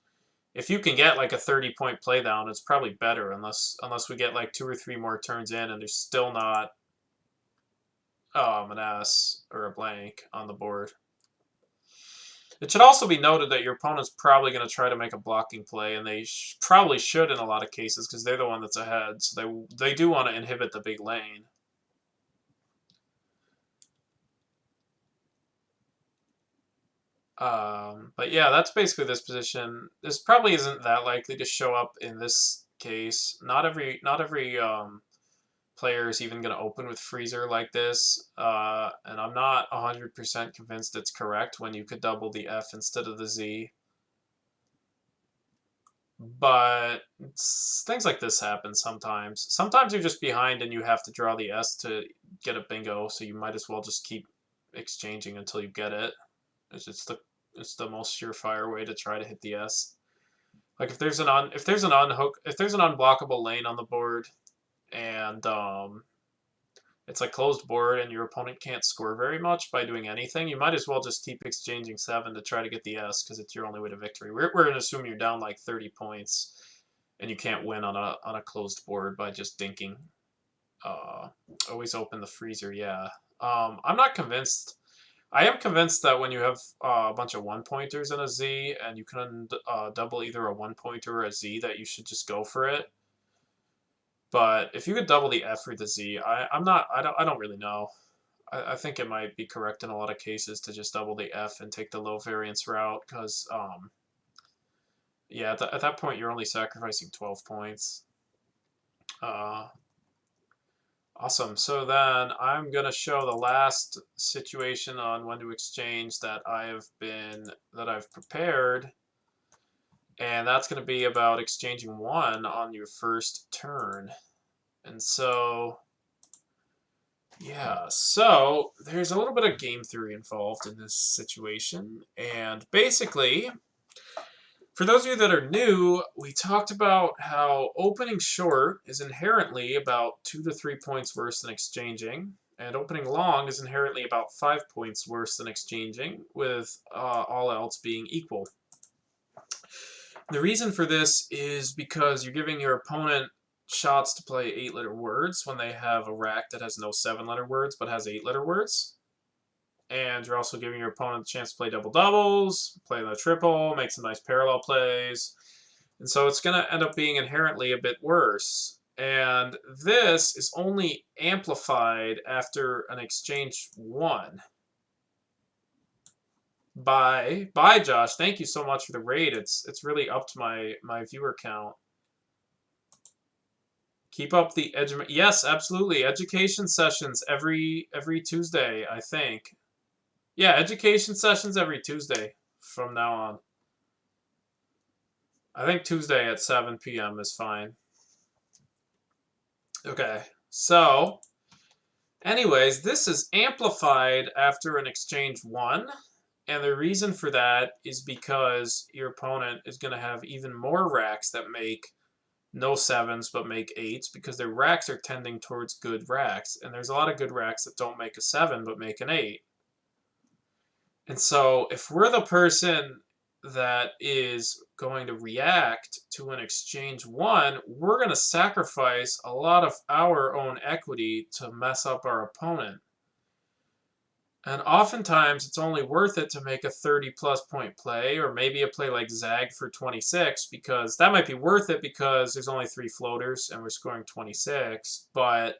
If you can get like a 30-point playdown, it's probably better, unless we get like 2 or 3 more turns in and there's still not an S or a blank on the board. It should also be noted that your opponent's probably going to try to make a blocking play, and they probably should in a lot of cases because they're the one that's ahead, so they do want to inhibit the big lane. But yeah, that's basically this position. This probably isn't that likely to show up in this case. Not every player is even going to open with freezer like this, and I'm not 100% convinced it's correct when you could double the F instead of the Z. But things like this happen sometimes. Sometimes you're just behind and you have to draw the S to get a bingo, so you might as well just keep exchanging until you get it. It's the most surefire way to try to hit the S. Like if there's an unblockable lane on the board and it's a closed board and your opponent can't score very much by doing anything, you might as well just keep exchanging 7 to try to get the S because it's your only way to victory. We're going to assume you're down like 30 points and you can't win on a closed board by just dinking. Always open the freezer, yeah. I'm not convinced. I am convinced that when you have a bunch of 1-pointers in a Z and you can double either a 1-pointer or a Z, that you should just go for it. But if you could double the F or the Z, I don't really know. I think it might be correct in a lot of cases to just double the F and take the low variance route because, yeah, at that point you're only sacrificing 12 points. Awesome. So then I'm going to show the last situation on when to exchange that I've prepared. And that's going to be about exchanging 1 on your first turn. And so, yeah, so there's a little bit of game theory involved in this situation. And basically, for those of you that are new, we talked about how opening short is inherently about 2 to 3 points worse than exchanging, and opening long is inherently about 5 points worse than exchanging, with all else being equal. The reason for this is because you're giving your opponent shots to play 8-letter words when they have a rack that has no 7-letter words but has 8-letter words. And you're also giving your opponent a chance to play double doubles, play the triple, make some nice parallel plays. And so it's going to end up being inherently a bit worse. And this is only amplified after an exchange 1. Bye, Josh. Thank you so much for the raid. It's really upped my viewer count. Keep up the yes, absolutely. Education sessions every Tuesday, I think. Yeah, education sessions every Tuesday from now on. I think Tuesday at 7 p.m. is fine. Okay, so anyways, this is amplified after an exchange 1. And the reason for that is because your opponent is going to have even more racks that make no 7s but make 8s because their racks are tending towards good racks. And there's a lot of good racks that don't make a 7 but make an 8. And so if we're the person that is going to react to an exchange 1, we're going to sacrifice a lot of our own equity to mess up our opponent. And oftentimes it's only worth it to make a 30-plus point play, or maybe a play like Zag for 26, because that might be worth it because there's only 3 floaters and we're scoring 26. But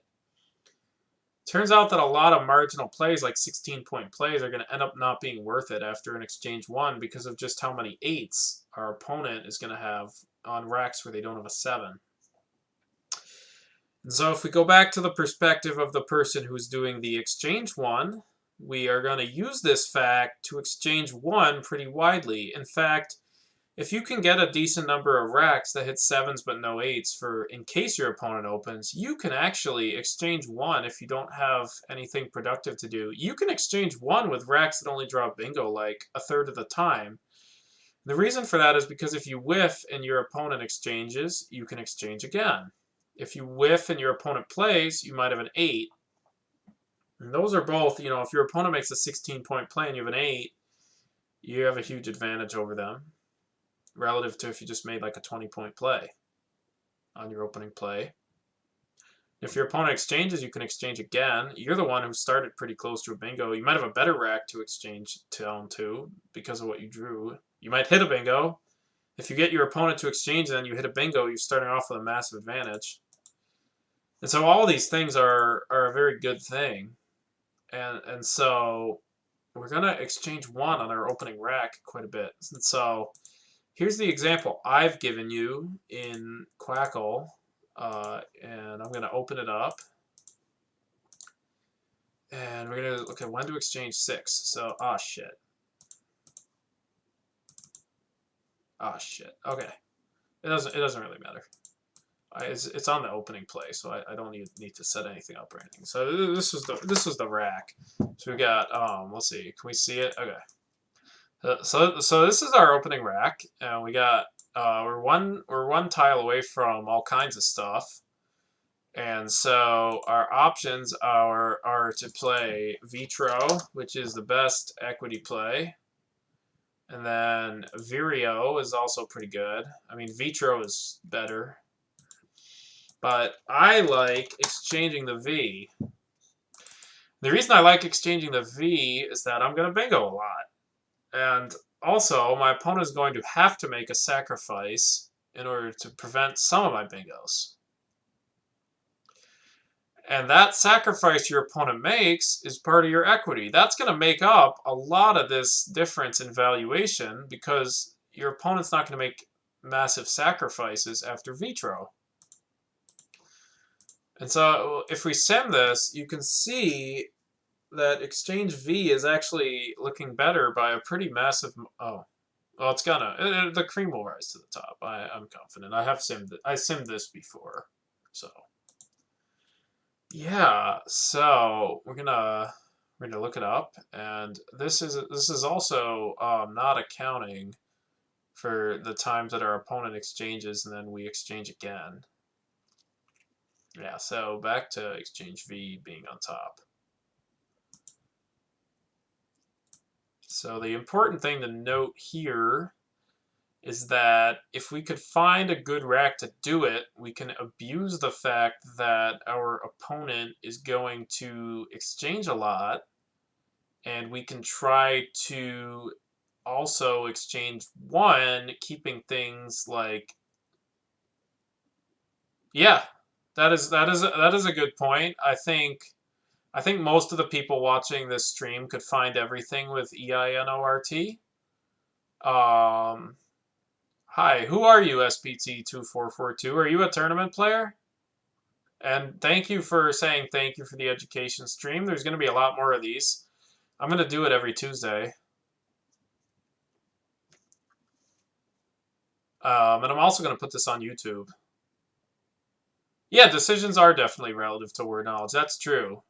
turns out that a lot of marginal plays, like 16-point plays, are going to end up not being worth it after an exchange 1 because of just how many 8s our opponent is going to have on racks where they don't have a 7. And so if we go back to the perspective of the person who's doing the exchange 1, we are going to use this fact to exchange 1 pretty widely. In fact, if you can get a decent number of racks that hit 7s but no 8s for in case your opponent opens, you can actually exchange 1 if you don't have anything productive to do. You can exchange 1 with racks that only draw bingo like a third of the time. The reason for that is because if you whiff and your opponent exchanges, you can exchange again. If you whiff and your opponent plays, you might have an 8. And those are both, if your opponent makes a 16-point play and you have an 8, you have a huge advantage over them, relative to if you just made like a 20-point play on your opening play. If your opponent exchanges, you can exchange again. You're the one who started pretty close to a bingo. You might have a better rack to exchange down to because of what you drew. You might hit a bingo. If you get your opponent to exchange and then you hit a bingo, you're starting off with a massive advantage. And so all these things are a very good thing. And so we're going to exchange one on our opening rack quite a bit. And so here's the example I've given you in Quackle. And I'm going to open it up. And we're going to look at when to exchange 6. So, shit. Shit. Okay. It doesn't really matter. It's on the opening play, so I don't need to set anything up or anything. So this was the rack. So we got let's see, can we see it? Okay. So this is our opening rack, and we got we're one tile away from all kinds of stuff, and so our options are to play Vitro, which is the best equity play. And then Vireo is also pretty good. I mean, Vitro is better. But I like exchanging the V. The reason I like exchanging the V is that I'm going to bingo a lot. And also, my opponent is going to have to make a sacrifice in order to prevent some of my bingos. And that sacrifice your opponent makes is part of your equity. That's going to make up a lot of this difference in valuation because your opponent's not going to make massive sacrifices after Vitro. And so if we sim this, you can see that exchange V is actually looking better by a pretty massive... Oh, well, it's gonna... The cream will rise to the top. I'm confident. I simmed this before. So, yeah. So we're gonna look it up, and this is also not accounting for the times that our opponent exchanges and then we exchange again. Yeah, so back to exchange V being on top. So the important thing to note here is that if we could find a good rack to do it, we can abuse the fact that our opponent is going to exchange a lot, and we can try to also exchange one, keeping things like... Yeah, that is a good point. I think most of the people watching this stream could find everything with EINORT. Hi, who are you, SPT2442? Are you a tournament player? And thank you for saying thank you for the education stream. There's going to be a lot more of these. I'm going to do it every Tuesday. And I'm also going to put this on YouTube. Yeah, decisions are definitely relative to word knowledge. That's true.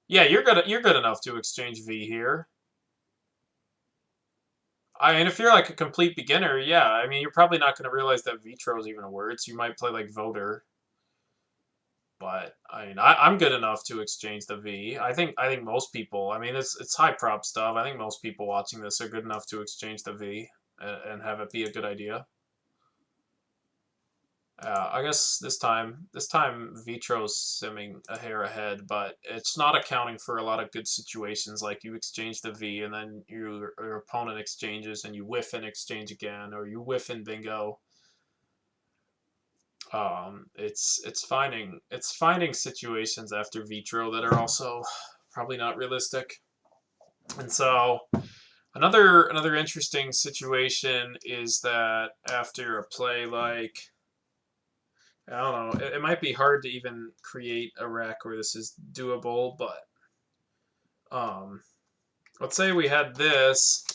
Yeah, you're good enough to exchange V here. I mean, if you're like a complete beginner, yeah. I mean, you're probably not going to realize that Vitro is even a word, so you might play like voter. But I mean, I'm good enough to exchange the V. I think most people. I mean, it's high prop stuff. I think most people watching this are good enough to exchange the V and have it be a good idea. I guess this time Vitro's simming a hair ahead, but it's not accounting for a lot of good situations like you exchange the V and then your opponent exchanges and you whiff and exchange again, or you whiff and bingo. It's finding situations after Vitro that are also probably not realistic. And so another interesting situation is that after a play like... I don't know. It might be hard to even create a rack where this is doable, but let's say we had this,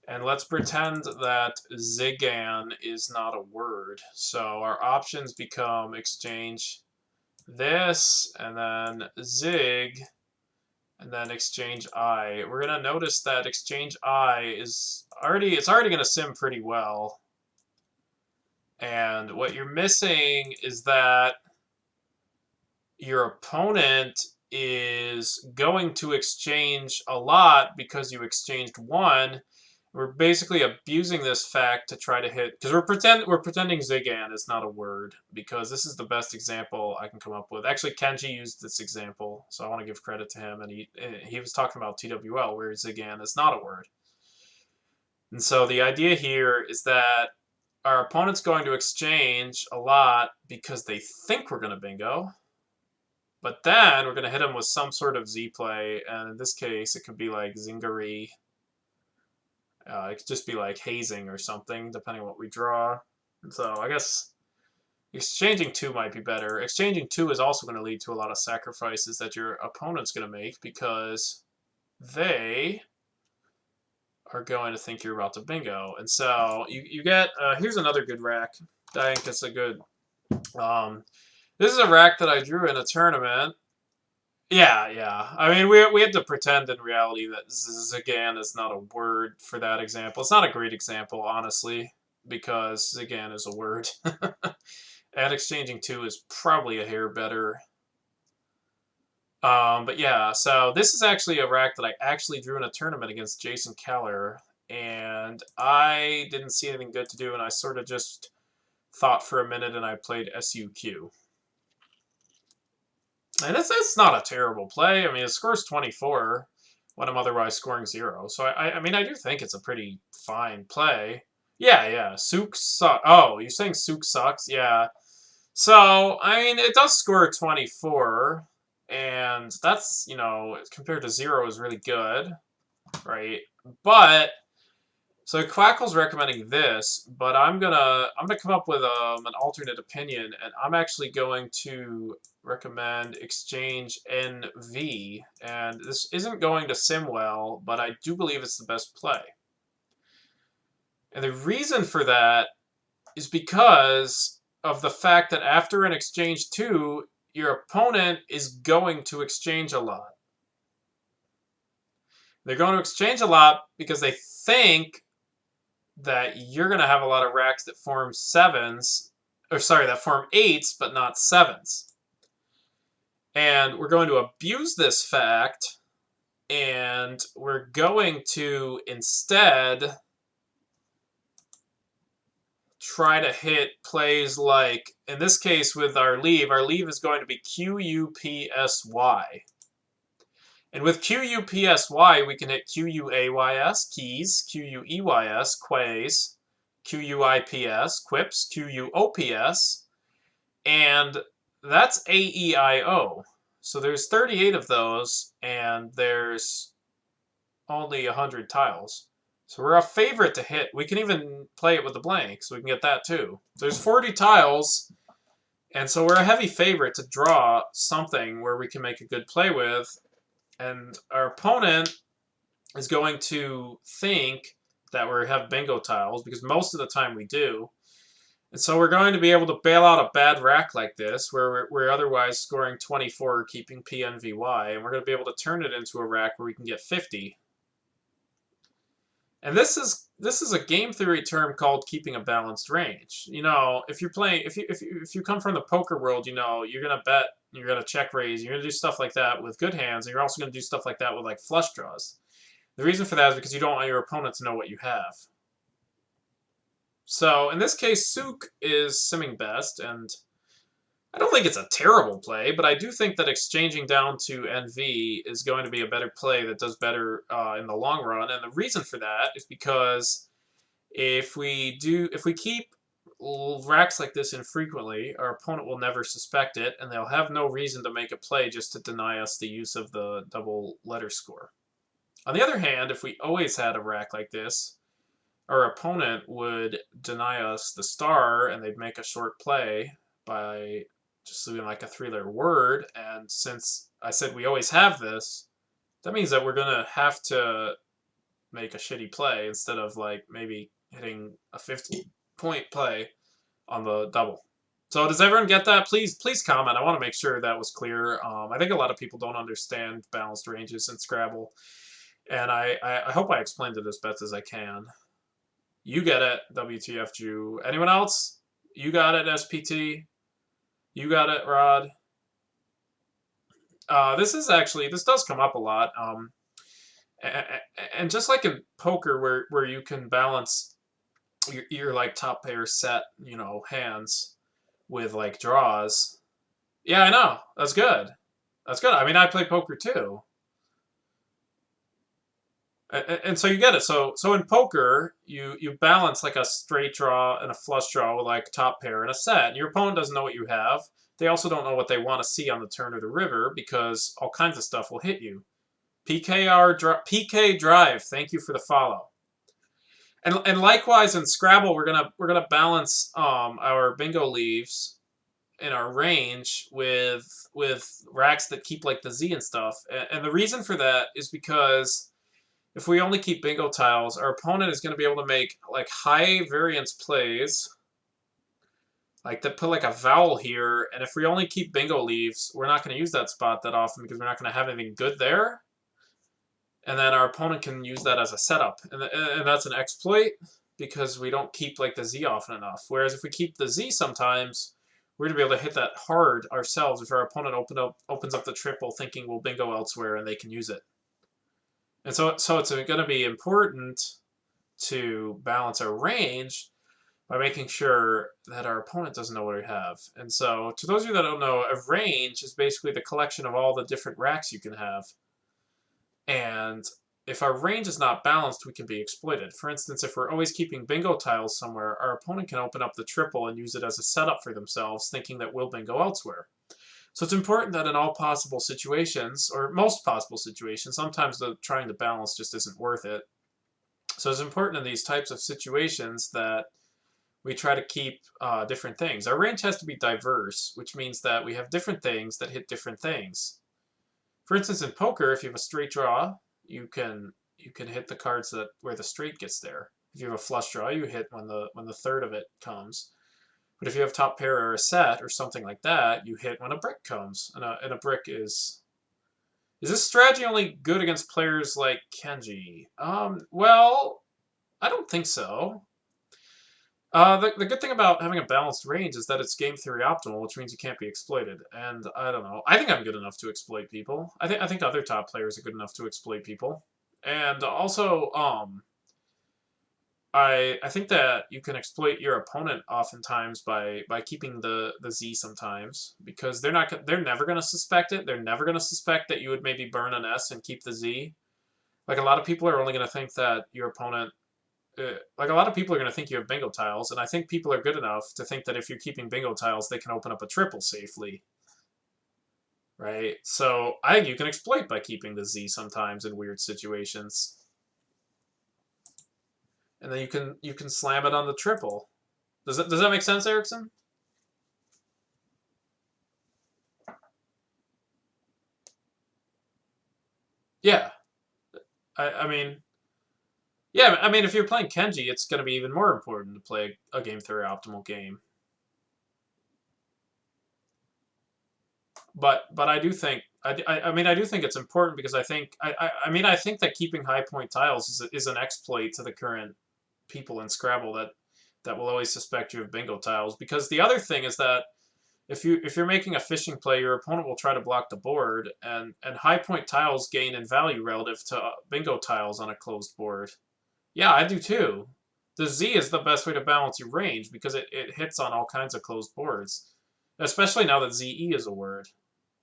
and let's pretend that Zigan is not a word. So our options become exchange this, and then Zig, and then exchange I. We're gonna notice that exchange I is already gonna sim pretty well. And what you're missing is that your opponent is going to exchange a lot because you exchanged one, We're basically abusing this fact to try to hit, because we're pretending Zigan is not a word, because this is the best example I can come up with. Actually, Kenji used this example, so I want to give credit to him, and he was talking about TWL, where Zigan is not a word. And so the idea here is that our opponent's going to exchange a lot because they think we're going to bingo, but then we're going to hit them with some sort of Z play, and in this case, it could be like Zingery. It could just be like hazing or something, depending on what we draw. And so I guess exchanging 2 might be better. Exchanging 2 is also going to lead to a lot of sacrifices that your opponent's going to make because they are going to think you're about to bingo. And so you get, here's another good rack. I think it's a good, this is a rack that I drew in a tournament. Yeah. I mean, we had to pretend in reality that Zigan is not a word for that example. It's not a great example, honestly, because Zigan is a word. And exchanging 2 is probably a hair better. But yeah, so this is actually a rack that I actually drew in a tournament against Jason Keller, and I didn't see anything good to do, and I sort of just thought for a minute, and I played SUQ. And it's not a terrible play. I mean, it scores 24 when I'm otherwise scoring 0. So I mean, I do think it's a pretty fine play. Yeah. Souk sucks. Oh, you're saying Souk sucks? Yeah. So, I mean, it does score 24. And that's, compared to 0 is really good. Right? But so Quackle's recommending this, but I'm gonna come up with an alternate opinion, and I'm actually going to recommend exchange NV, and this isn't going to sim well, but I do believe it's the best play. And the reason for that is because of the fact that after an exchange 2, your opponent is going to exchange a lot. They're going to exchange a lot because they think that you're going to have a lot of racks that form 7s, that form 8s, but not 7s. And we're going to abuse this fact, and we're going to instead try to hit plays like, in this case with our leave is going to be QUPSY. And with QUPSY, we can hit QUAYS, keys, QUEYS, quays, QUIPS, quips, QUOPS, and that's AEIO. So there's 38 of those, and there's only 100 tiles. So we're a favorite to hit. We can even play it with the blank, so we can get that too. There's 40 tiles, and so we're a heavy favorite to draw something where we can make a good play with. And our opponent is going to think that we have bingo tiles, because most of the time we do. And so we're going to be able to bail out a bad rack like this, where we're otherwise scoring 24, keeping PNVY, and we're going to be able to turn it into a rack where we can get 50. And this is a game theory term called keeping a balanced range. If you're playing, if you come from the poker world, you're gonna bet, you're gonna check raise, you're gonna do stuff like that with good hands, and you're also gonna do stuff like that with like flush draws. The reason for that is because you don't want your opponent to know what you have. So in this case, Souk is simming best, and I don't think it's a terrible play, but I do think that exchanging down to NV is going to be a better play that does better in the long run. And the reason for that is because if we keep racks like this infrequently, our opponent will never suspect it, and they'll have no reason to make a play just to deny us the use of the double letter score. On the other hand, if we always had a rack like this, our opponent would deny us the star, and they'd make a short play by just leaving like a 3-letter word. And since I said we always have this, that means that we're going to have to make a shitty play instead of like maybe hitting a 50-point play on the double. So does everyone get that? Please comment. I want to make sure that was clear. I think a lot of people don't understand balanced ranges in Scrabble, and I hope I explained it as best as I can. You get it, WTF Jew. Anyone else? You got it, SPT? You got it, Rod? This does come up a lot. And just like in poker, where you can balance your like top pair set, you know, hands with like draws. Yeah, I know. That's good. That's good. I mean, I play poker too. And so you get it. So in poker, you balance like a straight draw and a flush draw with like top pair and a set. And your opponent doesn't know what you have. They also don't know what they want to see on the turn or the river because all kinds of stuff will hit you. PK Drive. Thank you for the follow. And likewise in Scrabble, we're gonna balance our bingo leaves in our range with racks that keep like the Z and stuff. And the reason for that is because if we only keep bingo tiles, our opponent is going to be able to make like high variance plays, like to put like a vowel here. And if we only keep bingo leaves, we're not going to use that spot that often because we're not going to have anything good there. And then our opponent can use that as a setup, and that's an exploit because we don't keep like the Z often enough. Whereas if we keep the Z sometimes, we're gonna be able to hit that hard ourselves if our opponent opens up the triple thinking we'll bingo elsewhere and they can use it. And so it's going to be important to balance our range by making sure that our opponent doesn't know what we have. And so to those of you that don't know, a range is basically the collection of all the different racks you can have. And if our range is not balanced, we can be exploited. For instance, if we're always keeping bingo tiles somewhere, our opponent can open up the triple and use it as a setup for themselves, thinking that we'll bingo elsewhere. So it's important that in all possible situations, or most possible situations, sometimes trying to balance just isn't worth it. So it's important in these types of situations that we try to keep different things. Our range has to be diverse, which means that we have different things that hit different things. For instance, in poker, if you have a straight draw, you can hit the cards where the straight gets there. If you have a flush draw, you hit when the third of it comes. But if you have top pair or a set or something like that, you hit when a brick comes. And a brick is this strategy only good against players like Kenji? Well, I don't think so. The good thing about having a balanced range is that it's game theory optimal, which means you can't be exploited. And I don't know. I think I'm good enough to exploit people. I think other top players are good enough to exploit people. And also, I think that you can exploit your opponent oftentimes by keeping the Z sometimes because they're never going to suspect it. They're never going to suspect that you would maybe burn an S and keep the Z. Like a lot of people are only going to think that your opponent like a lot of people are going to think you have bingo tiles, and I think people are good enough to think that if you're keeping bingo tiles, they can open up a triple safely. Right? So I think you can exploit by keeping the Z sometimes in weird situations. And then you can slam it on the triple. Does that make sense, Erickson? Yeah. I mean, yeah, I mean, if you're playing Kenji, it's going to be even more important to play a game theory optimal game. But I do think I mean I do think it's important because I think I mean I think that keeping high point tiles is an exploit to the current people in Scrabble that will always suspect you of bingo tiles, because the other thing is that if you're making a fishing play, your opponent will try to block the board, and high point tiles gain in value relative to bingo tiles on a closed board. Yeah, I do too. The Z is the best way to balance your range because it hits on all kinds of closed boards, especially now that ZE is a word.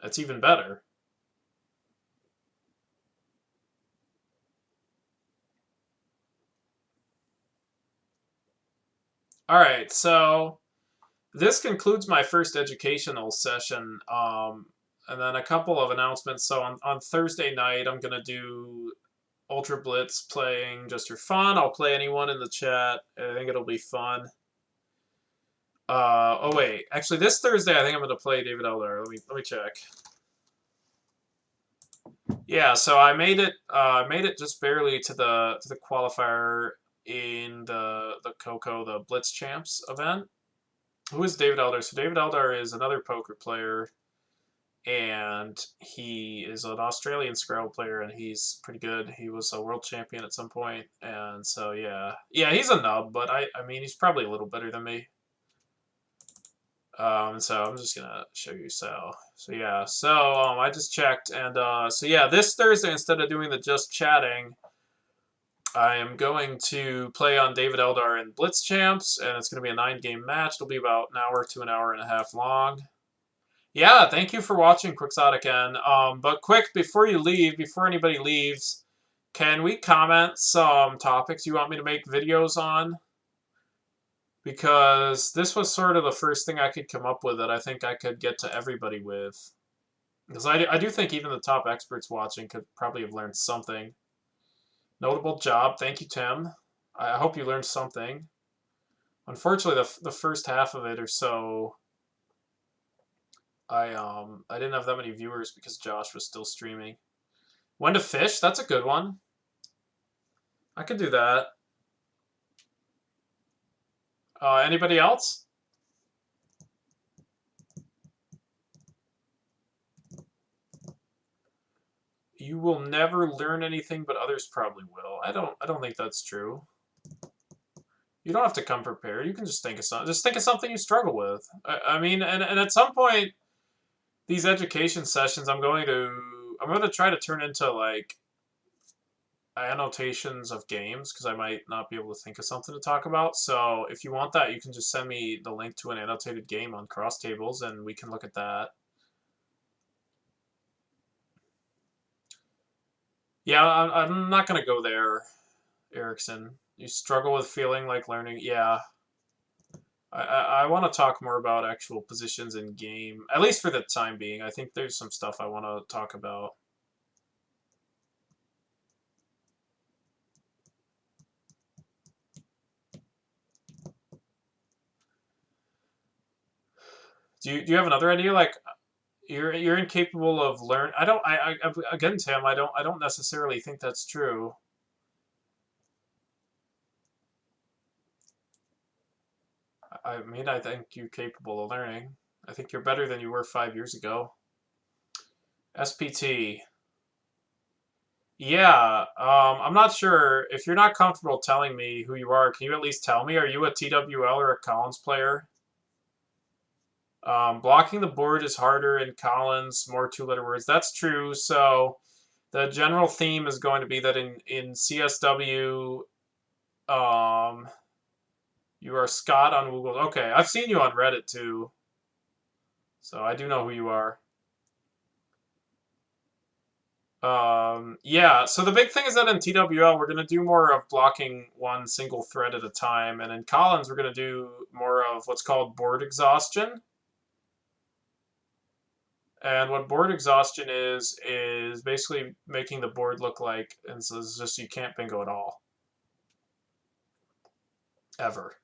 That's even better. All right, so this concludes my first educational session, and then a couple of announcements. So on Thursday night, I'm going to do Ultra Blitz playing just for fun. I'll play anyone in the chat. I think it'll be fun. Oh wait, actually this Thursday I think I'm going to play David Aldar. Let me check. Yeah, so I made it just barely to the qualifier in the Coco, the Blitz Champs event. Who is David Aldar? So David Aldar is another poker player, and he is an Australian Scrabble player, and he's pretty good. He was a world champion at some point, and so yeah, he's a nub, but I mean he's probably a little better than me. So I'm just gonna show you so yeah, I just checked, and so yeah, this Thursday, instead of doing the just chatting, I am going to play on David Aldar in Blitz Champs, and it's gonna be a 9-game match. It'll be about an hour to an hour and a half long. Yeah, thank you for watching, Quixotic N. But quick, before you leave, before anybody leaves, can we comment some topics you want me to make videos on? Because this was sort of the first thing I could come up with that I think I could get to everybody with. Because I do think even the top experts watching could probably have learned something. Notable job. Thank you, Tim. I hope you learned something. Unfortunately, the first half of it or so, I didn't have that many viewers because Josh was still streaming. When to fish? That's a good one. I could do that. Anybody else? You will never learn anything, but others probably will. I don't think that's true. You don't have to come prepared. You can just think of something. Just think of something you struggle with. I mean, and at some point, these education sessions, I'm going to try to turn into like annotations of games because I might not be able to think of something to talk about. So if you want that, you can just send me the link to an annotated game on Cross Tables, and we can look at that. Yeah, I'm not gonna go there, Erickson. You struggle with feeling like learning. Yeah, I want to talk more about actual positions in game, at least for the time being. I think there's some stuff I want to talk about. Do you have another idea? Like you're incapable of learn. I again, Tim. I don't necessarily think that's true. I mean, I think you're capable of learning. I think you're better than you were 5 years ago. SPT. Yeah, I'm not sure. If you're not comfortable telling me who you are, can you at least tell me? Are you a TWL or a Collins player? Blocking the board is harder in Collins, more two-letter words. That's true. So the general theme is going to be that in CSW, you are Scott on Google. Okay, I've seen you on Reddit too, so I do know who you are. Yeah, so the big thing is that in TWL, we're going to do more of blocking one single thread at a time, and in Collins, we're going to do more of what's called board exhaustion. And what board exhaustion is basically making the board look like, and so it's just you can't bingo at all. Ever.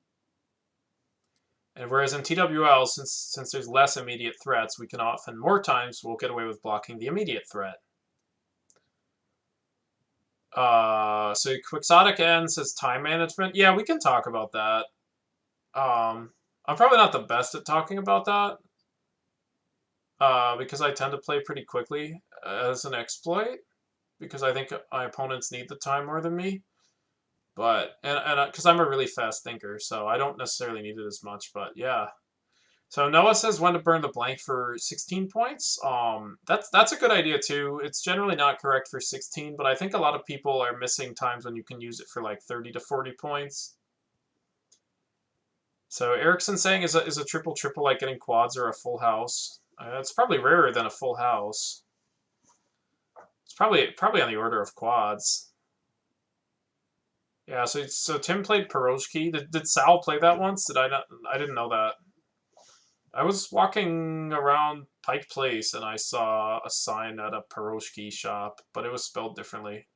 And whereas in TWL, since there's less immediate threats, we can often, more times, we'll get away with blocking the immediate threat. So Quixotic N says time management. Yeah, we can talk about that. I'm probably not the best at talking about that. Because I tend to play pretty quickly as an exploit. Because I think my opponents need the time more than me. But, and because I'm a really fast thinker, so I don't necessarily need it as much, but yeah. So Noah says when to burn the blank for 16 points. That's a good idea too. It's generally not correct for 16, but I think a lot of people are missing times when you can use it for like 30 to 40 points. So Erickson saying is a triple triple like getting quads or a full house. It's probably rarer than a full house. It's probably on the order of quads. Yeah. So Tim played Piroshki. Did Sal play that once? Did I not? I didn't know that. I was walking around Pike Place and I saw a sign at a Piroshki shop, but it was spelled differently.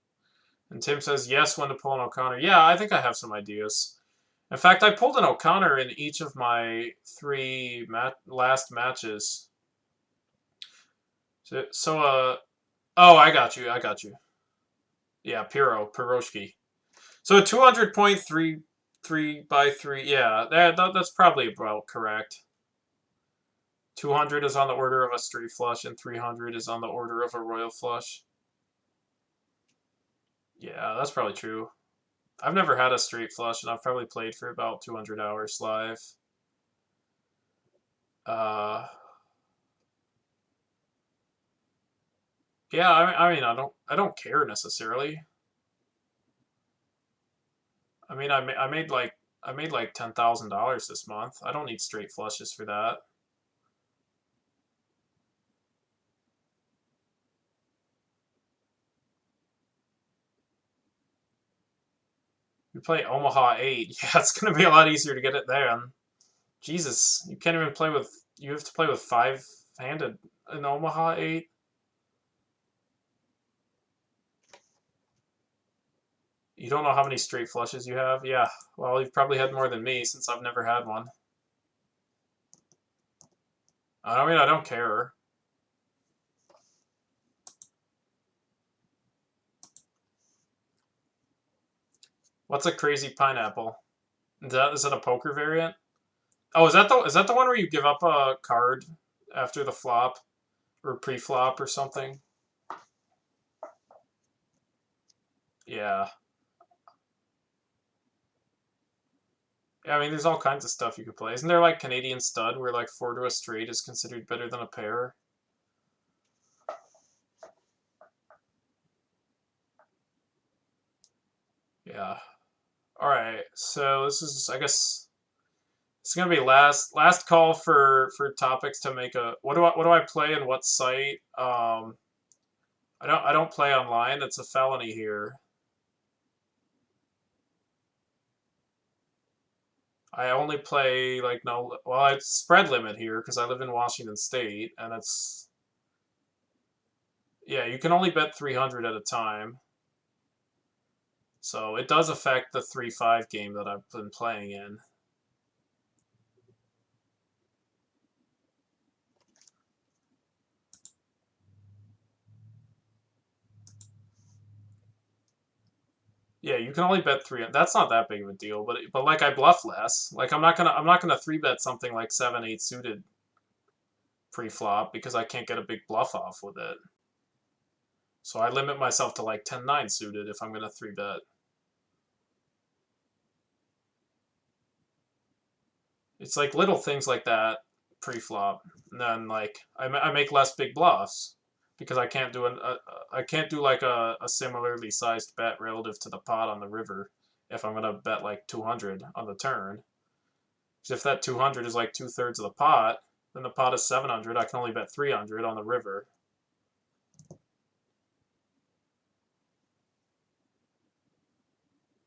And Tim says, yes, when to pull an O'Connor. Yeah, I think I have some ideas. In fact, I pulled an O'Connor in each of my three last matches. Oh, I got you. Yeah, Piroshki. So a 200.33 by 3. Yeah, that's probably about correct. 200 is on the order of a straight flush, and 300 is on the order of a royal flush. Yeah, that's probably true. I've never had a straight flush, and I've probably played for about 200 hours live. Uh, yeah, I don't care necessarily. I mean, I made like $10,000 this month. I don't need straight flushes for that. We play Omaha 8. Yeah, it's gonna be a lot easier to get it there. Jesus, you can't even play with. You have to play with five-handed in Omaha 8. You don't know how many straight flushes you have? Yeah, well, you've probably had more than me since I've never had one. I mean, I don't care. What's a crazy pineapple? Is that a poker variant? Oh, is that the one where you give up a card after the flop or pre-flop or something? Yeah. Yeah, I mean, there's all kinds of stuff you could play. Isn't there like Canadian Stud where like four to a straight is considered better than a pair? Yeah. All right. So this is, I guess, it's gonna be last call for topics to make a. What do I play and what site? I don't play online. It's a felony here. I only play like no. Well, it's spread limit here because I live in Washington State, and it's yeah. You can only bet 300 at a time, so it does affect the 3-5 game that I've been playing in. Yeah, you can only bet three. That's not that big of a deal, but like I bluff less. Like I'm not gonna three bet something like 7-8 suited pre-flop because I can't get a big bluff off with it. So I limit myself to like 10-9 suited if I'm gonna three bet. It's like little things like that pre-flop, and then like I make less big bluffs because I can't do like a similarly sized bet relative to the pot on the river if I'm gonna bet like 200 on the turn. Because if that 200 is like 2/3 of the pot, then the pot is 700. I can only bet 300 on the river.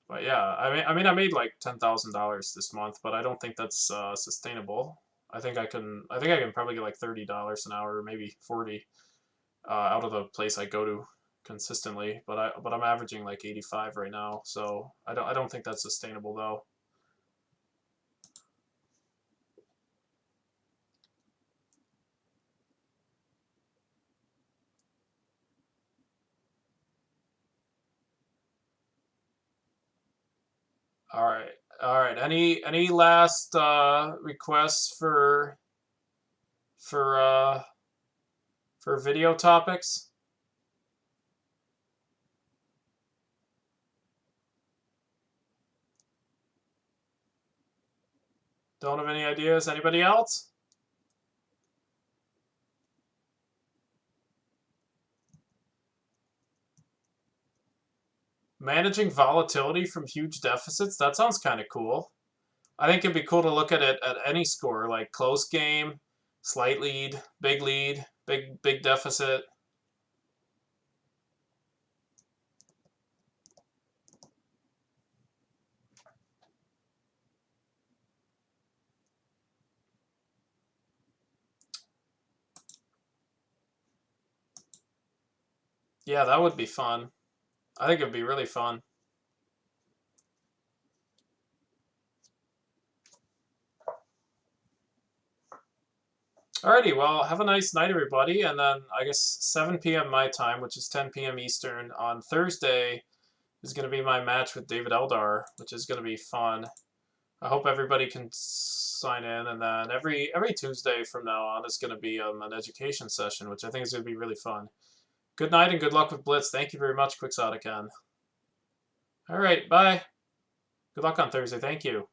But yeah, I made like $10,000 this month, but I don't think that's sustainable. I think I can probably get like $30 an hour, or maybe 40, out of the place I go to consistently. But I'm averaging like 85 right now, so I don't think that's sustainable though. All right, all right. Any last requests for uh, for video topics? Don't have any ideas? Anybody else? Managing volatility from huge deficits? That sounds kind of cool. I think it'd be cool to look at it at any score, like close game, slight lead, big deficit. Yeah, that would be fun. I think it'd be really fun. Alrighty, well, have a nice night, everybody. And then I guess 7 p.m. my time, which is 10 p.m. Eastern, on Thursday is going to be my match with David Aldar, which is going to be fun. I hope everybody can sign in. And then every Tuesday from now on is going to be an education session, which I think is going to be really fun. Good night and good luck with Blitz. Thank you very much, Quixotic. All right, bye. Good luck on Thursday. Thank you.